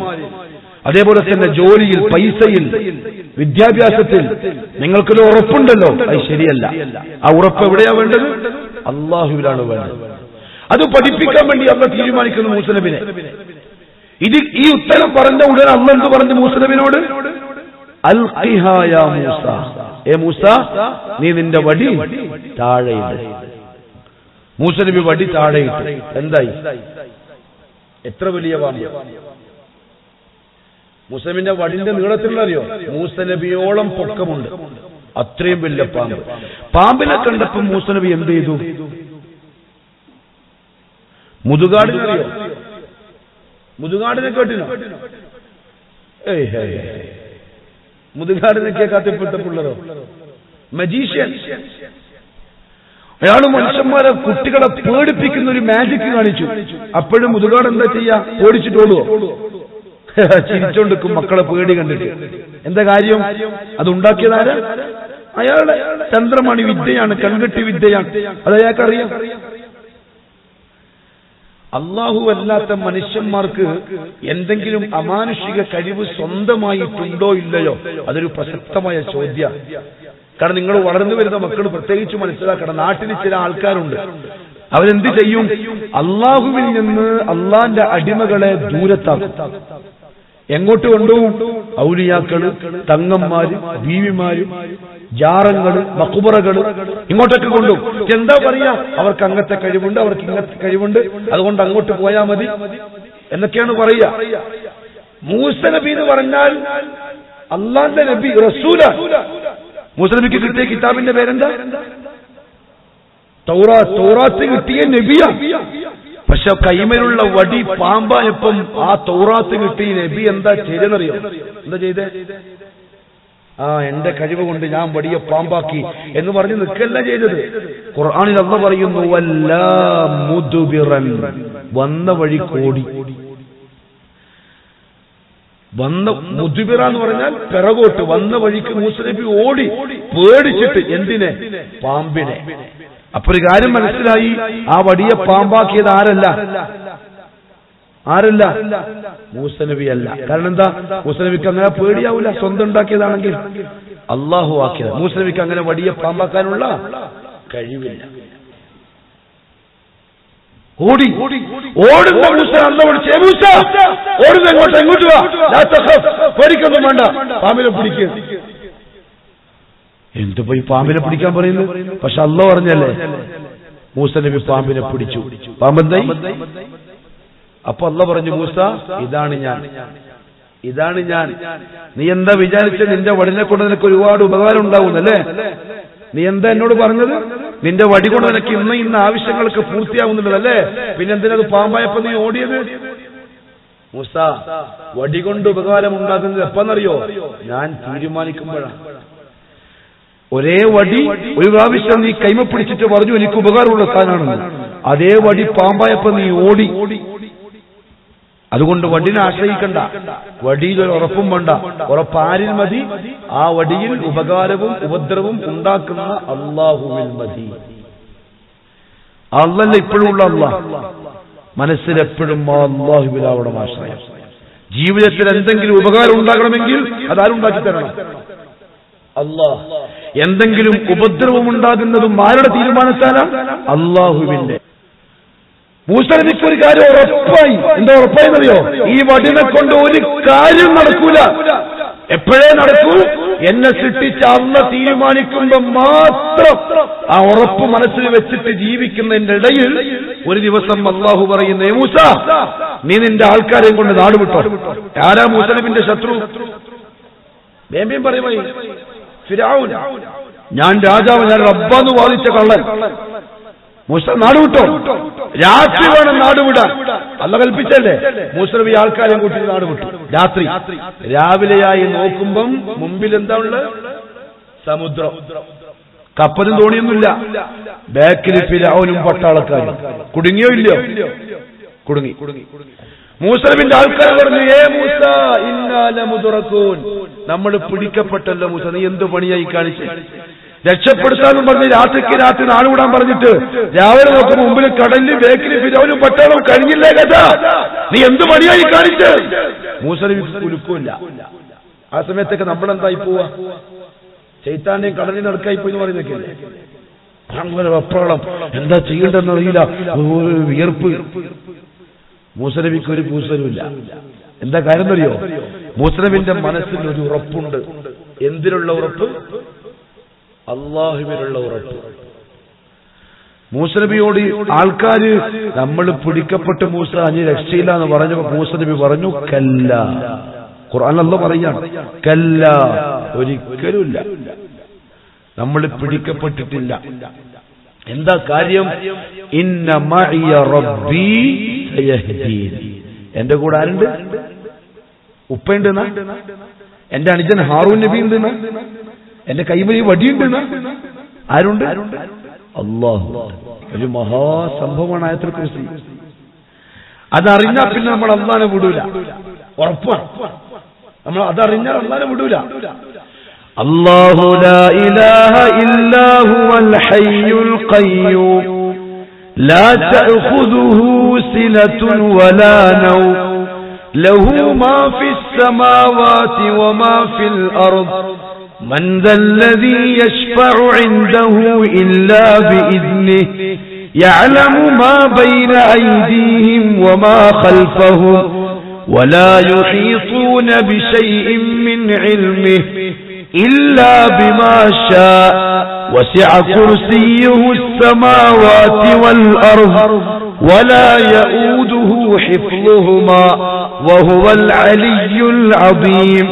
അതേപോലെ തന്നെ ജോലിയിൽ, പൈസയിൽ, വിദ്യാഭ്യാസത്തിൽ നിങ്ങൾക്കൊരു ഉറപ്പുണ്ടല്ലോ, അത് ശരിയല്ല. ആ ഉറപ്പ് എവിടെയാ വേണ്ടത്? അള്ളാഹുവിലാണ് വേണ്ടത്. അത് പഠിപ്പിക്കാൻ വേണ്ടി അള്ളാഹ് തീരുമാനിക്കുന്നു മൂസ നബിനെ. ഈ ഉത്തരം പറഞ്ഞ ഉടനെ അള്ളാഹ് എന്ത് പറഞ്ഞു മൂസ നബിനോട്? അൽഖിഹാ യാ മൂസ, മൂസ നീ നിന്റെ വടി താഴെയിട്. മൂസ നബി വടി താഴെയിട്ട്. എന്തായി? എത്ര വലിയ പാമ്പ്! മൂസ നബിന്റെ വടിന്റെ നീളത്തിലുള്ളറിയോ? മൂസ നബിയോളം പൊക്കമുണ്ട്. അത്രയും വലിയ പാമ്പ്. പാമ്പിനെ കണ്ടപ്പോൾ മൂസ നബി എന്ത് ചെയ്തു? മുതുകാടിനറിയോ? മുതുകാടിനെ കേട്ടിനോ? മുതുകാടിനൊക്കെ കാത്തിപ്പോഴത്തെ പിള്ളേരോ? മജീഷ്യൻ. അയാള് മനുഷ്യന്മാരെ, കുട്ടികളെ പേടിപ്പിക്കുന്ന ഒരു മാജിക് കാണിച്ചു. അപ്പോഴും മുതുകാട് എന്താ ചെയ്യാ? പേടിച്ചിട്ടോടുവോ? ചിരിച്ചോണ്ടിരിക്കും മക്കളെ പേടി കണ്ടിട്ട്. എന്താ കാര്യം? അതുണ്ടാക്കിയതാര? അയാളുടെ തന്ത്രമാണ്, വിദ്യയാണ്, കൺകെട്ടി വിദ്യയാണ്. അത് അയാൾക്കറിയാം. അള്ളാഹു അല്ലാത്ത മനുഷ്യന്മാർക്ക് എന്തെങ്കിലും അമാനുഷിക കഴിവ് സ്വന്തമായിട്ടുണ്ടോ ഇല്ലയോ? അതൊരു പ്രസക്തമായ ചോദ്യം. കാരണം നിങ്ങൾ വളർന്നു വരുന്ന മക്കൾ പ്രത്യേകിച്ച് മനസ്സിലാക്കണം, നാട്ടിൽ ചില ആൾക്കാരുണ്ട്, അവരെന്ത് ചെയ്യും? അള്ളാഹുവിൽ നിന്ന് അള്ളാന്റെ അടിമകളെ ദൂരത്താക്കും. എങ്ങോട്ട് കൊണ്ടുപോകും? ഔലിയാക്കള്, തങ്ങന്മാര്, ബീവിമാര്, ജാറങ്ങള്, മഖ്ബറകള്, ഇങ്ങോട്ടൊക്കെ കൊണ്ടുപോകും. എന്താ പറയാ? അവർക്ക് അങ്ങനത്തെ കഴിവുണ്ട്, അവർക്ക് ഇങ്ങനത്തെ കഴിവുണ്ട്, അതുകൊണ്ട് അങ്ങോട്ട് പോയാ മതി എന്നൊക്കെയാണ് പറയുക. മൂസ നബി എന്ന് പറഞ്ഞാൽ അള്ളാന്റെ നബി, റസൂലാണ്. മൂസ നബിക്ക് കിട്ടിയ കിതാബിന്റെ പേരെന്താ? തൗറാത്ത്. തൗറാത്ത് കിട്ടിയ നബിയാ. പക്ഷെ കൈമലുള്ള വടി പാമ്പായപ്പം ആ തൗറാത്ത് കിട്ടിയ നബി എന്താ ചെയ്തെന്നറിയോ? എന്താ ചെയ്തേ? എന്റെ കഴിവ് കൊണ്ട് ഞാൻ വടിയെ പാമ്പാക്കി എന്ന് പറഞ്ഞ് നിൽക്കല്ല ചെയ്തത്. ഖുർആനിൽ അല്ലാഹ് പറയുന്നു, വല്ലാ മുദ്ബിറൻ, വന്ന വഴി കോടി. വന്ന മുദ്ബിറ എന്ന് പറഞ്ഞാൽ പിറകോട്ട്, വന്ന വഴിക്ക് മൂസ നബി ഓടി പേടിച്ചിട്ട്. എന്തിനെ? പാമ്പിനെ. അപ്പൊ ഒരു കാര്യം മനസ്സിലായി, ആ വടിയെ പാമ്പാക്കിയത് ആരല്ല? മൂസ നബി അല്ല. കാരണം എന്താ? മൂസ നബിക്ക് അങ്ങനെ പേടിയാവില്ല, സ്വന്തം ഉണ്ടാക്കിയതാണെങ്കിൽ. അള്ളാഹു ആക്കിയത്. മൂസ നബിക്ക് അങ്ങനെ വടിയെ പാമ്പാക്കാനുള്ള കഴിവില്ല. ഓടി ഓടുന്ന മൂസ അല്ലാഹു വിളിച്ചു, മൂസ ഓടുന്ന എങ്ങോട്ട് വാ, ലാ തഖഫ്, പേടിക്കൊന്നും വേണ്ട, പാമ്പിനെ പിടിക്കുക. എന്തിപ്പോ ഈ പാമ്പിനെ പിടിക്കാൻ പറയുന്നു? പക്ഷെ അല്ലാഹു പറഞ്ഞല്ലേ, മൂസ നബി പാമ്പിനെ പിടിച്ചു. പാമ്പെന്തായി? അപ്പൊ അല്ലാഹു പറഞ്ഞു, മൂസ ഇതാണ് ഞാൻ. നീ എന്താ വിചാരിച്ച? നിന്റെ വടിനെ കൊണ്ട് നിനക്ക് ഒരുപാട് ഉപകാരം ഉണ്ടാവുന്നല്ലേ? നീ എന്താ എന്നോട് പറഞ്ഞത്? നിന്റെ വടി കൊണ്ട് നിനക്ക് ഇന്ന ആവശ്യങ്ങളൊക്കെ പൂർത്തിയാവുന്നുള്ളതല്ലേ? പിന്നെന്തിനത് പാമ്പായപ്പോ നീ ഓടിയത്? മൂസ, വടി കൊണ്ട് ഉപകാരം ഉണ്ടാക്കുന്നത് എപ്പോന്നറിയോ? ഞാൻ തീരുമാനിക്കുമ്പോഴാണ്. ഒരേ വടി ഒരു പ്രാവശ്യം നീ കൈമ പിടിച്ചിട്ട് പറഞ്ഞു എനിക്ക് ഉപകാരമുള്ള സാധനമാണെന്ന്. അതേ വടി പാമ്പായപ്പോ നീ ഓടി. അതുകൊണ്ട് വടിനെ ആശ്രയിക്കണ്ട, വടിയിൽ ഒരു ഉറപ്പും വേണ്ട. ഉറപ്പാരിൽ മതി? ആ വടിയിൽ ഉപകാരവും ഉപദ്രവവും ഉണ്ടാക്കുന്ന അല്ലാഹുവിൽ മതി. അല്ലല്ല ഇപ്പോഴുള്ള അല്ലാഹ്. മനസ്സിലെപ്പോഴും അല്ലാഹുവിലാവണം ആശ്രയം. ജീവിതത്തിൽ എന്തെങ്കിലും ഉപകാരം ഉണ്ടാകണമെങ്കിൽ അതാരുണ്ടാക്കി തരണം? അല്ലാഹ്. എന്തെങ്കിലും ഉപദ്രവം ഉണ്ടാകുന്നതും ആരുടെ തീരുമാനത്താലാണ്? അല്ലാഹുവിന്റെ. മൂസ നബിക്ക് ഒരു കാര്യം ഉറപ്പായി. എന്താ ഉറപ്പായെന്നറിയോ? ഈ വടിനെ കൊണ്ട് ഒരു കാര്യം നടക്കൂല. എപ്പോഴേ നടക്കൂ? എന്നെ സൃഷ്ടിച്ച അല്ലാഹ് തീരുമാനിക്കുമ്പോൾ മാത്രം. ആ ഉറപ്പ് മനസ്സിൽ വെച്ചിട്ട് ജീവിക്കുന്നതിന്റെ ഇടയിൽ ഒരു ദിവസം അല്ലാഹു പറയുന്നേ, മൂസ നീ നിന്റെ ആൾക്കാരെയും കൊണ്ട് നാട് വിട്ടോ. ആരാ മൂസ നബിന്റെ ശത്രു? വേമ്പയും പറയുമായി ഫിർഔൻ. ഞാൻ രാജാവ്, ഞാൻ റബ്ബാന്ന് വാദിച്ച കള്ളൻ. മൂസ നാട് വിട്ടോ. രാത്രി വേണം നാട് വിടാൻ. അല്ലാഹ് കൽപ്പിച്ചല്ലേ? മൂസ നബി ആൾക്കാരെയും കൂട്ടി നാട് വിട്ടു. രാത്രി. രാവിലെയായി നോക്കുമ്പം മുമ്പിൽ എന്താ ഉള്ളത്? സമുദ്രം. കപ്പലും തോണിയൊന്നുമില്ല. ബാക്കിൽ ഫിർഔനും പട്ടാളക്കാരും. കുടുങ്ങിയോ ഇല്ലയോ? കുടുങ്ങി. മൂസ നബിന്റെ ആൾക്കാർ പറഞ്ഞു, ഏ മൂസ ഇന്നാ ലമുദ്റകൂൻ, നമ്മൾ പിടിക്കപ്പെട്ടല്ലോ മൂസ, നീ എന്ത് പണിയായി കാണിച്ചേ? രക്ഷപ്പെടുത്താനും പറഞ്ഞ് രാത്രിക്ക് രാത്രി നാട് വിടാൻ പറഞ്ഞിട്ട് രാവിലെ നോക്കുമ്പോൾ മുമ്പിൽ കടലിൽ ബേക്കിൽ ഫിർഔനും പട്ടാളവും കഴിഞ്ഞില്ലേ കഥ? നീ എന്ത് പണിയായി കാണിച്ച്? മൂസ നബി കുലുക്കില്ല. ആ സമയത്തൊക്കെ നമ്മളെന്തായി പോവാ? ചൈത്താന്റെയും കടലിൽ നടക്കായി പോയി എന്ന് പറയുന്നൊക്കെയല്ലേ? അങ്ങനെ വെപ്രാളം, എന്താ ചെയ്യേണ്ടെന്നറിയില്ല, വിയർപ്പ്. മൂസ നബിക്ക് ഒരു കൂസലുമില്ല. എന്താ കാര്യം അറിയോ? മൂസ നബിന്റെ മനസ്സിൽ ഒരു ഉറപ്പുണ്ട്. എന്തിനുള്ള ഉറപ്പ്? അല്ലാഹുവിനുള്ള ഉറപ്പ്. മൂസ നബിയോട് ആൾക്കാര് നമ്മൾ പിടിക്കപ്പെട്ട് മൂസ അഞ്ഞ് രക്ഷയില്ല എന്ന് പറഞ്ഞപ്പോ മൂസ നബി പറഞ്ഞു, കല്ല. ഖുർആൻ അല്ലാഹു പറയാണ്, കല്ല, ഒരിക്കലുമില്ല, നമ്മൾ പിടിക്കപ്പെട്ടിട്ടില്ല. എന്താ കാര്യം? ഇന്ന മഇയ റബ്ബി സയഹ്ദീൻ. എന്റെ കൂടെ ആരുണ്ട്? ഉപ്പയുണ്ടെന്ന? എന്റെ അനുജൻ ഹാറൂൻ നബി ഉണ്ടെന്ന? എന്റെ കൈമലി വടിയുണ്ടെന്ന? ആരുണ്ട്? അല്ലാഹു. ഒരു മഹാസംഭവമാണ് ആയത്തുൽ കുർസി. അതറിഞ്ഞാൽ പിന്നെ നമ്മൾ അല്ലാഹനെ വിടൂല. ഉറപ്പാണ്. നമ്മൾ അതറിഞ്ഞാൽ അല്ലാഹനെ വിടൂല. അല്ലാഹു ലാ ഇലാഹ ഇല്ലാ ഹുവൽ ഹയ്യുൽ ഖയ്യൂം ലാ തഅഖുദുഹു സിനത്തുൻ വലാ നൗം ലഹു മാ ഫിസ് സമാവാതി വമാ ഫിൽ അർദ് മൻ ദല്ലദീ യശ്ഫഉ ഇൻദഹു ഇല്ലാ ബിഇذനിഹി യഅലമു മാ ബൈന അയ്ദീഹിം വമാ ഖൽഫഹും വലാ യുഹീതൂന ബിശൈഇൻ മിൻ ഇൽമിഹി إلا بما شاء وسع كرسيه السماوات والأرض ولا يؤوده حفظهما وهو العلي العظيم.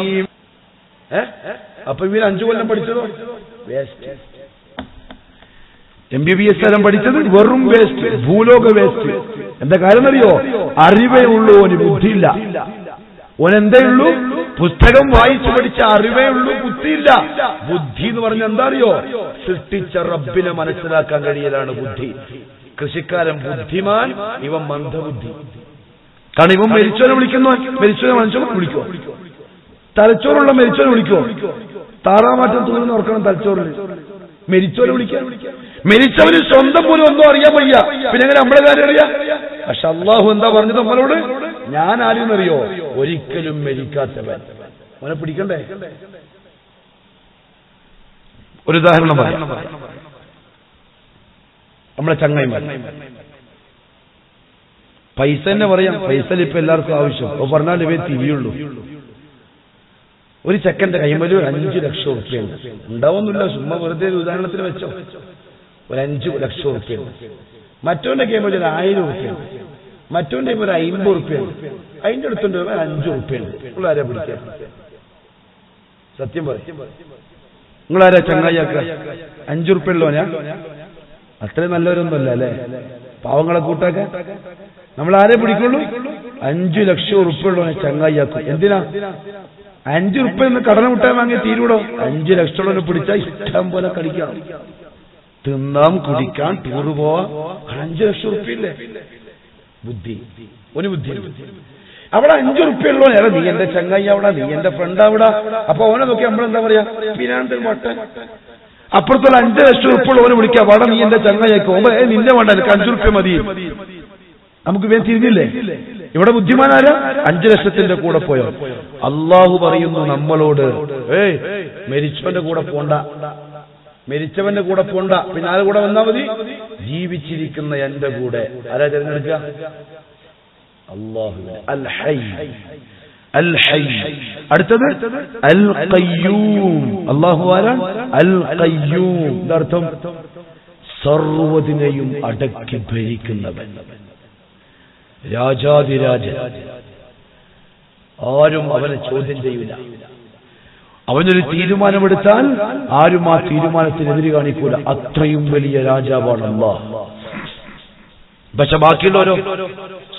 അപ്പോൾ ഇവർ 5 കൊല്ലം പഠിച്ചതോ വേസ്റ്റ്. MBBS എല്ലാം പഠിച്ചത് വെറും വേസ്റ്റ്, ഭൂലോക വേസ്റ്റ്. എന്താ കാര്യം അറിയോ? അറിവേ ഉള്ളൂ, ഓന് ബുദ്ധിയില്ല. ഓനെന്തേ ഉള്ളൂ? പുസ്തകം വായിച്ചു പഠിച്ച അറിവേ ഉള്ളൂ, ബുദ്ധിയില്ല. ബുദ്ധി എന്ന് പറഞ്ഞാൽ എന്താ അറിയോ? സൃഷ്ടിച്ച റബ്ബിനെ മനസ്സിലാക്കാൻ കഴിയലാണ് ബുദ്ധി. കൃഷിക്കാരൻ ബുദ്ധിമാൻ, ഇവൻ മന്ദബുദ്ധി. കാരണം ഇവൻ മരിച്ചവനെ വിളിക്കുന്നു, മരിച്ചവനെ മനുഷ്യനെ വിളിക്കുവോ? തലച്ചോറുള്ള മരിച്ചവനെ വിളിക്കുവോ? താറാമാറ്റം തൂങ്ങുന്ന ഓർക്കണം തലച്ചോറിൽ. മരിച്ചവനെ വിളിക്കാൻ? മരിച്ചവന് സ്വന്തം പോലും ഒന്നും അറിയാൻ വയ്യ, പിന്നെ എങ്ങനെ നമ്മളെ കാര്യം അറിയാം? പക്ഷെ അല്ലാഹു എന്താ പറഞ്ഞത് നമ്മളോട്? ഞാൻ ആരെന്നറിയോ? ഒരിക്കലും മരിക്കാത്തവൻ. അവനെ പിടിക്കണ്ടേ? ഒരു ഉദാഹരണം പറയാം. നമ്മളെ ചങ്ങായിമാർ പൈസ തന്നെ പറയാം. പൈസ ഇപ്പൊ എല്ലാവർക്കും ആവശ്യം. അപ്പൊ പറഞ്ഞാൽ ഇവയെ തിരിയുള്ളൂ. ഒരു ചെക്കന്റെ കൈമല് 5 ലക്ഷം ഉറുപ്പ്യുണ്ട്. ഉണ്ടാവുന്നില്ല, ചുമ്മാ വെറുതെ ഉദാഹരണത്തിന് വെച്ചോ. ഒരു 5 ലക്ഷം ഉറുപ്പ്യുണ്ട്. മറ്റോന്റെ കൈമല് 1000 ഉറുപ്പ്യുണ്ട്. മറ്റോന്റെ കൈമല് 50 ഉറുപ്പ്യുണ്ട്. അതിന്റെ അടുത്തുണ്ട് 5 ഉറുപ്പ്യുണ്ട്. നിങ്ങളാരാ പിടിക്കുക? സത്യം പറയും. നിങ്ങളാരാ ചങ്ങായിയാക്ക? 5 ഉറുപ്പ്യുള്ളോനാ? അത്രയും നല്ലവരൊന്നുമല്ല അല്ലേ? പാവങ്ങളെ കൂട്ടാക്കാൻ നമ്മൾ ആരെ പിടിക്കുള്ളൂ? 5 ലക്ഷം ഉറുപ്പ്യുള്ളവനെ ചങ്ങായിയാക്കും. എന്തിനാ? 5 ഉറുപ്പ്യ കടന മുട്ടാൻ വാങ്ങി തീരൂടോ? 5 ലക്ഷമുള്ളവനെ പിടിച്ചാൽ ഇഷ്ടം പോലെ കളിക്കാം, തിന്നാം, കുടിക്കാൻ, ടൂറ് പോവാം. 5 ലക്ഷം ഉറുപ്പ്യല്ലേ? ബുദ്ധി. ഒരു ബുദ്ധി. അവിടെ 5 റുപ്യുള്ളോ നേരെ നീ എന്റെ ചങ്ങായി അവിടെ, നീ എന്റെ ഫ്രണ്ട് അവിടെ. അപ്പൊ ഓനെ നോക്കി നമ്മളെന്താ പറയാ, പിന്നാണ്ട് മട്ടൻ. അപ്പുറത്തുള്ള 5 ലക്ഷം റുപ്യ ഓനെ വിളിക്കാം, അവിടെ നീ എന്റെ ചങ്ങായിക്കോ, നിന്നെ വേണ്ട, എനിക്ക് 5 റുപ്യ മതി. നമുക്ക് വേഗം തിരിഞ്ഞില്ലേ? ഇവിടെ ബുദ്ധിമാനാരാ? 5 ലക്ഷത്തിന്റെ കൂടെ പോയോ? അള്ളാഹു പറയുന്നു നമ്മളോട്, മരിച്ചവന്റെ കൂടെ പോണ്ട, മരിച്ചവന്റെ കൂടെ പോണ്ട, പിന്നെ ആരുടെ കൂടെ വന്നാൽ മതി? ജീവിച്ചിരിക്കുന്ന എന്റെ കൂടെ. ആരാ തിരഞ്ഞെടുക്കുക? അല്ലാഹു അൽ ഹയ്യ്. അൽ ഹയ്യ്. അടുത്തത് അൽ ഖയ്യൂം. അല്ലാഹു ആരാണ്? അൽ ഖയ്യൂം. എന്താർത്ഥം? സർവ്വതിനെയും അടക്കി ഭരിക്കുന്നവൻ, രാജാതിരാജൻ. ആരും അവനെ ചോദ്യം ചെയ്യില്ല. അവനൊരു തീരുമാനമെടുത്താൽ ആരും ആ തീരുമാനത്തിനെതിരെ കാണിക്കൂല. അത്രയും വലിയ രാജാവാണ് അല്ലാഹ്. പക്ഷെ ബാക്കിയുള്ളവരോ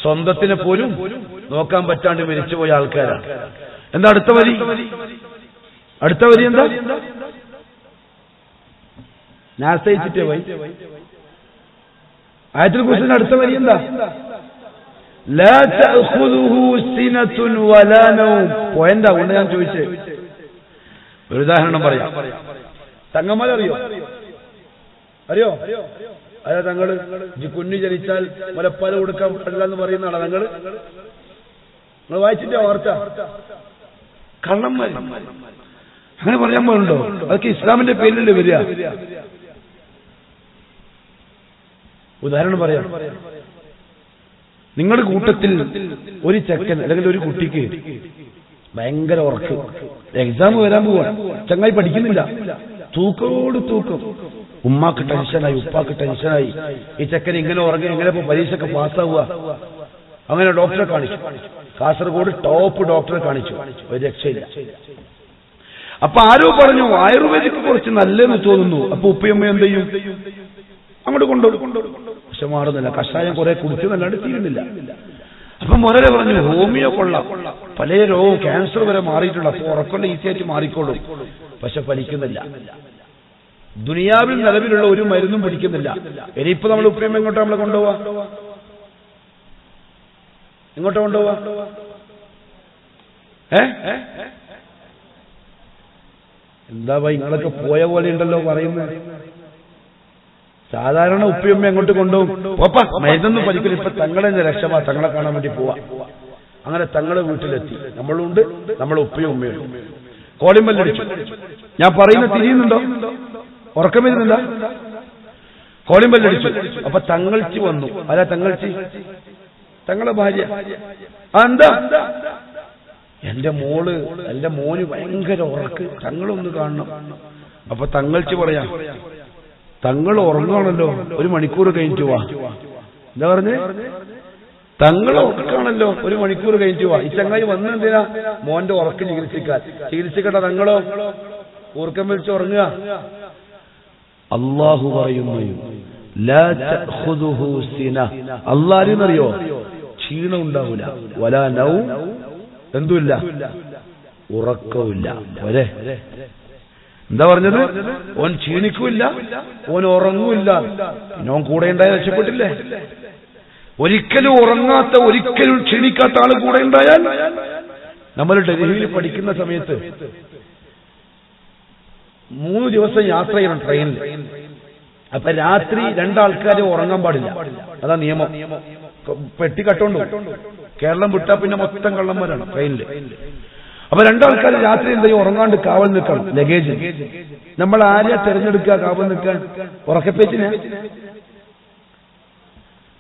സ്വന്തത്തിനെ പോലും നോക്കാൻ പറ്റാണ്ട് മരിച്ചുപോയ ആൾക്കാരാണ്. എന്താ അടുത്ത വരി? അടുത്ത വരി എന്താ? നാസയിച്ചിട്ടേ വൈ ആയത്തുൽ കുർസിയുടെ അടുത്ത വരി എന്താ? ലാ തഅഖുദുഹു സിനത്തുൻ വലാ നൗം. പോയന്റാ കൊണ്ട് ഞാൻ ചോദിച്ചേ. ഒരു ഉദാഹരണം പറയാം. തങ്ങന്മാരെ അറിയോ? അറിയോ? അതാ തങ്ങള് കുഞ്ഞു ജനിച്ചാൽ മുലപ്പാൽ കൊടുക്കാൻ പാടില്ല എന്ന് പറയുന്നതാണ് തങ്ങള്. നിങ്ങൾ വായിച്ചിട്ടേ വാർത്ത? കള്ളന്മാർ അങ്ങനെ പറയാൻ പാടുണ്ടോ? അതൊക്കെ ഇസ്ലാമിന്റെ പേരിലല്ലേ വരിക? ഉദാഹരണം പറയാം. നിങ്ങളുടെ കൂട്ടത്തിൽ ഒരു ചെക്കൻ അല്ലെങ്കിൽ ഒരു കുട്ടിക്ക് ഭയങ്കര ഉറക്ക്, എക്സാം വരാൻ പോവാണ്, ചങ്ങായി പഠിക്കുന്നില്ല, തൂക്കോട് തൂക്കം. ഉമ്മാക്ക് ടെൻഷനായി, ഉപ്പാക്ക് ടെൻഷനായി. ഈ ചെക്കൻ ഇങ്ങനെ ഉറങ്ങി എങ്ങനെ ഇപ്പൊ പരീക്ഷയ്ക്ക് പാസ്സാവുക? അങ്ങനെ ഡോക്ടറെ കാണിച്ചു. കാസർഗോഡ് ടോപ്പ് ഡോക്ടറെ കാണിച്ചു. ഒരു രക്ഷയില്ല. അപ്പൊ ആരോ പറഞ്ഞു ആയുർവേദിക്ക് കുറച്ച് നല്ലതെന്ന് തോന്നുന്നു. അപ്പൊ ഉപ്പയമ്മ എന്ത് ചെയ്യും? അങ്ങോട്ട് കൊണ്ടുപോകും. പക്ഷെ മാറുന്നില്ല. കഷായം കുറെ കുടിച്ചെന്നല്ലാണ്ട് തീരുന്നില്ല. അപ്പൊ മുരലെ പറഞ്ഞു ഹോമിയോ കൊള്ളാം, പല രോഗവും ക്യാൻസർ വരെ മാറിയിട്ടുള്ള, അപ്പൊ ഉറക്കൊണ്ട് ഈസിയായിട്ട് മാറിക്കോളും. പക്ഷെ ഫലിക്കുന്നില്ല. ദുനിയാവിൽ നിലവിലുള്ള ഒരു മരുന്നും പിടിക്കുന്നില്ല. ഇനിയിപ്പോ നമ്മൾ ഉപ്പയമ്മ എങ്ങോട്ടാ നമ്മളെ കൊണ്ടുപോവാ? എങ്ങോട്ടാ കൊണ്ടുപോവാ? എന്താ ഭായി നിങ്ങളൊക്കെ പോയ പോലെ ഉണ്ടല്ലോ പറയുന്നത്. സാധാരണ ഉപ്പയമ്മ എങ്ങോട്ട് കൊണ്ടുപോകും? ഒപ്പ മരുന്നൊന്നും പഠിക്കില്ല. ഇപ്പൊ തങ്ങളെ രക്ഷമാ, തങ്ങളെ കാണാൻ വേണ്ടി പോവാ. അങ്ങനെ തങ്ങളെ വീട്ടിലെത്തി. നമ്മളുണ്ട്, നമ്മളെ ഉപ്പയും ഉമ്മയുണ്ട്. കോളിമ്പല്ലടിച്ചു. ഞാൻ പറയുന്ന തിരിയുന്നുണ്ടോ? ഉറക്കം വരുന്നുണ്ടോ? കോളിമ്പല്ലടിച്ചു. അപ്പൊ തങ്ങൾച്ചി വന്നു. അല്ല തങ്ങൾച്ചി തങ്ങളെ ഭാര്യ. എന്താ? എന്റെ മോന് ഭയങ്കര ഉറക്ക്, തങ്ങളൊന്ന് കാണണം. അപ്പൊ തങ്ങൾച്ചി പറയാ, തങ്ങൾ ഉറങ്ങാണല്ലോ, 1 മണിക്കൂർ കഴിഞ്ഞിട്ട് വാ. എന്താ പറഞ്ഞേ? തങ്ങൾ ഉറക്കാണല്ലോ, 1 മണിക്കൂർ കഴിഞ്ഞിട്ട് വാ. ഈ ചങ്ങായി വന്നെന്തിനാ? മോന്റെ ഉറക്ക് ചികിത്സിക്കട്ടെ. തങ്ങളോ ഊർക്കം വലിച്ച് ഉറങ്ങുക. അല്ലാഹു പറയുന്നു ലാ തഅഖുദുഹു സിന. അല്ലാഹുവിനറിയോ ക്ഷീണം ഉണ്ടാവില്ല. വലാ നൗം, എന്തുമില്ല, ഉറക്കമില്ല. ഒരേ എന്താ പറഞ്ഞത്? ഓൻ ക്ഷീണിക്കൂല്ല, ഓൻ ഉറങ്ങൂല്ല. പിന്നെ ഓൻ കൂടെ ഉണ്ടായ രക്ഷപ്പെട്ടില്ലേ? ഒരിക്കലും ഉറങ്ങാത്ത, ഒരിക്കലും ക്ഷീണിക്കാത്ത ആള് കൂടെ ഉണ്ടായാൽ. നമ്മൾ ഡൽഹിയിൽ പഠിക്കുന്ന സമയത്ത് 3 ദിവസം യാത്ര ചെയ്യണം ട്രെയിനിൽ. അപ്പൊ രാത്രി 2 ആൾക്കാർ ഉറങ്ങാൻ പാടില്ല. അതാ നിയമം. പെട്ടി കട്ടോണ്ടു. കേരളം വിട്ടാ പിന്നെ മൊത്തം കള്ളന്മാരാണ് ട്രെയിനിൽ. അപ്പൊ 2 ആൾക്കാർ രാത്രി എന്തെങ്കിലും ഉറങ്ങാണ്ട് കാവൽ നിൽക്കണം ലഗേജ്. നമ്മൾ ആരെയാ തെരഞ്ഞെടുക്കുക കാവൽ നിൽക്കാൻ? ഉറക്കപ്പേച്ചിനെ.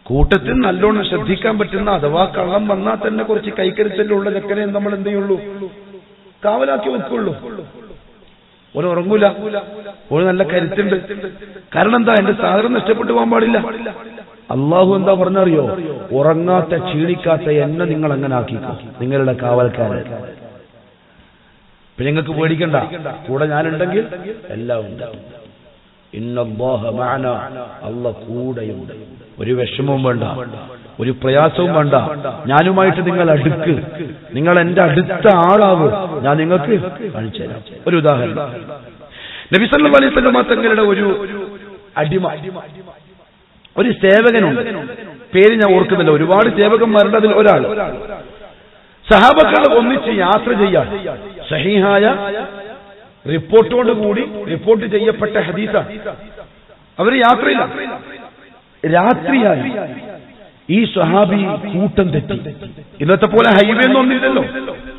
കൂട്ടത്തിൽ നല്ലോണം ശ്രദ്ധിക്കാൻ പറ്റുന്ന, അഥവാ കള്ളം വന്നാൽ തന്നെ കുറച്ച് കൈക്കരുത്തലുള്ള ചെക്കനെ നമ്മൾ എന്ത് ചെയ്യുള്ളൂ? കാവലാക്കി വെക്കുള്ളൂ. ഓന് ഉറങ്ങൂല, ഓന് നല്ല കരുത്തുണ്ട്. കാരണം എന്താ? എന്റെ സാധനം നഷ്ടപ്പെട്ടു പോകാൻ പാടില്ല. അള്ളാഹു എന്താ പറഞ്ഞറിയോ? ഉറങ്ങാത്ത, ക്ഷീണിക്കാത്ത എന്നെ നിങ്ങൾ അങ്ങനെ ആക്കിക്കോ, നിങ്ങളുടെ കാവൽക്കാരൻ. പിന്നെ നിങ്ങൾക്ക് പേടിക്കണ്ട, കൂടെ ഞാനുണ്ടെങ്കിൽ എല്ലാം ഉണ്ട്. ഇന്നല്ലാഹ മഅനാ, അല്ലാഹ് കൂടെയുണ്ട്. ഒരു വിഷമവും വേണ്ട, ഒരു പ്രയാസവും വേണ്ട. ഞാനുമായിട്ട് നിങ്ങൾ അടുക്ക്, നിങ്ങൾ എന്റെ അടുത്ത ആളാവ്, ഞാൻ നിങ്ങൾക്ക് കാണിച്ചു തരാം. ഒരു ഉദാഹരണം, നബി സല്ലല്ലാഹു അലൈഹി വസല്ലം തങ്ങളുടെ ഒരു അടിമ, ഒരു സേവകനുണ്ട്. പേര് ഞാൻ ഓർക്കുന്നില്ല, ഒരുപാട് സേവകന്മാരുണ്ട്, അതിൽ ഒരാൾ. സഹാബക്കൾ ഒന്നിച്ച് യാത്ര ചെയ്യാൻ സഹീഹായ റിപ്പോർട്ടോടുകൂടി റിപ്പോർട്ട് ചെയ്യപ്പെട്ട ഹദീസാണ്. അവർ യാത്രയിലാണ്. രാത്രിയായി ഈ സ്വഹാബി കൂട്ടം തെറ്റി. ഇന്നത്തെ പോലെ ഹൈവേ ഒന്നുമില്ലല്ലോ.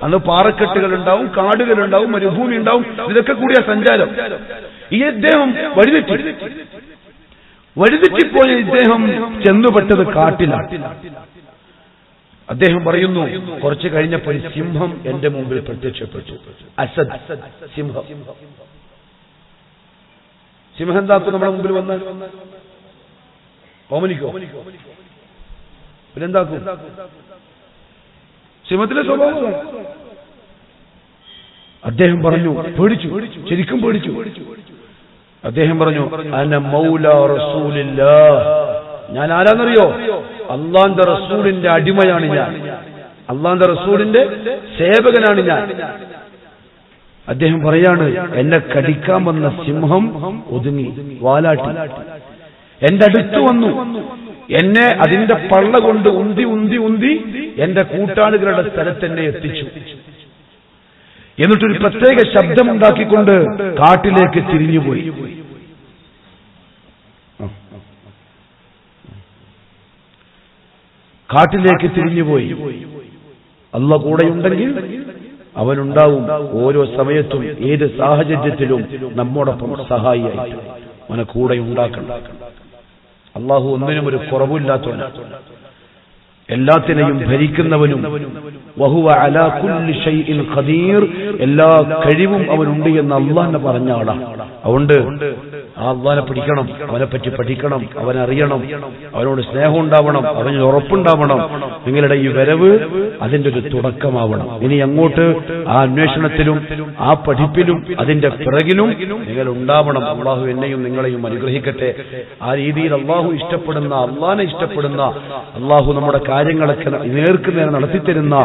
അന്ന് പാറക്കെട്ടുകളുണ്ടാവും, കാടുകളുണ്ടാവും, മരുഭൂമി ഉണ്ടാവും. ഇതൊക്കെ കൂടിയ സഞ്ചാരം. ഈ ഇദ്ദേഹം വഴിതെറ്റിപ്പോയ ഇദ്ദേഹം ചെന്നുപെട്ടത് കാട്ടിലാണ്. അദ്ദേഹം പറയുന്നു, കുറച്ച് കഴിഞ്ഞപ്പോൾ സിംഹം എന്റെ മുമ്പിൽ പ്രത്യക്ഷപ്പെട്ടു. അസദ്, സിംഹം. സിംഹം എന്താക്കും നമ്മുടെ മുമ്പിൽ വന്നാൽ? ഓമനിക്കോ? പിന്നെന്താക്കും? സിംഹത്തിലെ സ്വഭാവമാണ്. അദ്ദേഹം പറഞ്ഞു, പേടിച്ചു, ശരിക്കും പേടിച്ചു. അദ്ദേഹം പറഞ്ഞു, അന മൗല റസൂലില്ലാഹ്, ഞാൻ ആരാന്നറിയോ? അള്ളാന്റെ റസൂലിന്റെ അടിമയാണ് ഞാൻ, അള്ളാന്റെ റസൂലിന്റെ സേവകനാണ് ഞാൻ. അദ്ദേഹം പറയാണ്, എന്നെ കടിക്കാൻ വന്ന സിംഹം ഒതുങ്ങി, വാലാട്ടി എന്റെ അടുത്ത് വന്നു. എന്നെ അതിന്റെ പള്ള കൊണ്ട് ഉന്തി ഉന്തി ഉന്തി എന്റെ കൂട്ടാളികളുടെ സ്ഥലത്ത് എന്നെ എത്തിച്ചു. എന്നിട്ടൊരു പ്രത്യേക ശബ്ദമുണ്ടാക്കിക്കൊണ്ട് കാട്ടിലേക്ക് തിരിഞ്ഞുപോയി. കാട്ടിലേക്ക് തിരിഞ്ഞുപോയി. അല്ലാഹു കൂടെയുണ്ടെങ്കിൽ അവനുണ്ടാവും ഓരോ സമയത്തും ഏത് സാഹചര്യത്തിലും നമ്മോടൊപ്പം സഹായിയായിട്ട്. അവനെ കൂടെ ഉണ്ടാക്കണം. അല്ലാഹു ഒന്നിനും ഒരു കുറവില്ലാത്തവനാണ്, എല്ലാത്തിനെയും ഭരിക്കുന്നവനും. വഹുവ അലാ കുല്ലി ഷൈഇൻ ഖദീർ, എല്ലാ കഴിവും അവനുണ്ട് എന്ന് അല്ലാഹു പറഞ്ഞ ആളാണ്. അതുകൊണ്ട് ആ അല്ലാഹനെ പിടിക്കണം, അവനെപ്പറ്റി പഠിക്കണം, അവനറിയണം, അവനോട് സ്നേഹം ഉണ്ടാവണം, അവന് ഉറപ്പുണ്ടാവണം. നിങ്ങളുടെ ഈ വരവ് അതിന്റെ ഒരു തുടക്കമാവണം. ഇനി അങ്ങോട്ട് ആ അന്വേഷണത്തിലും ആ പഠിപ്പിലും അതിന്റെ പിറകിലും നിങ്ങൾ ഉണ്ടാവണം. അല്ലാഹു എന്നെയും നിങ്ങളെയും അനുഗ്രഹിക്കട്ടെ. ആ രീതിയിൽ അല്ലാഹു ഇഷ്ടപ്പെടുന്ന, അല്ലാഹനെ ഇഷ്ടപ്പെടുന്ന, അല്ലാഹു നമ്മുടെ കാര്യങ്ങളൊക്കെ നേർക്കുനേരെ നടത്തിത്തരുന്ന,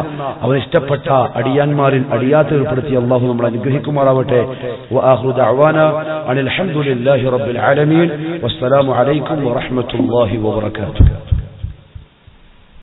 അവൻ ഇഷ്ടപ്പെട്ട അടിയാന്മാരിൽ അടിയാത്ത ഉൾപ്പെടുത്തി അല്ലാഹു നമ്മളെ അനുഗ്രഹിക്കുമാറാവട്ടെ. വആഖിറു ദഅവാനാ അനിൽ ഹംദുലില്ലാഹി റബ്ബിൽ ആലമീൻ. വസ്സലാമു അലൈക്കും വറഹ്മത്തുള്ളാഹി വബറകാതുഹു.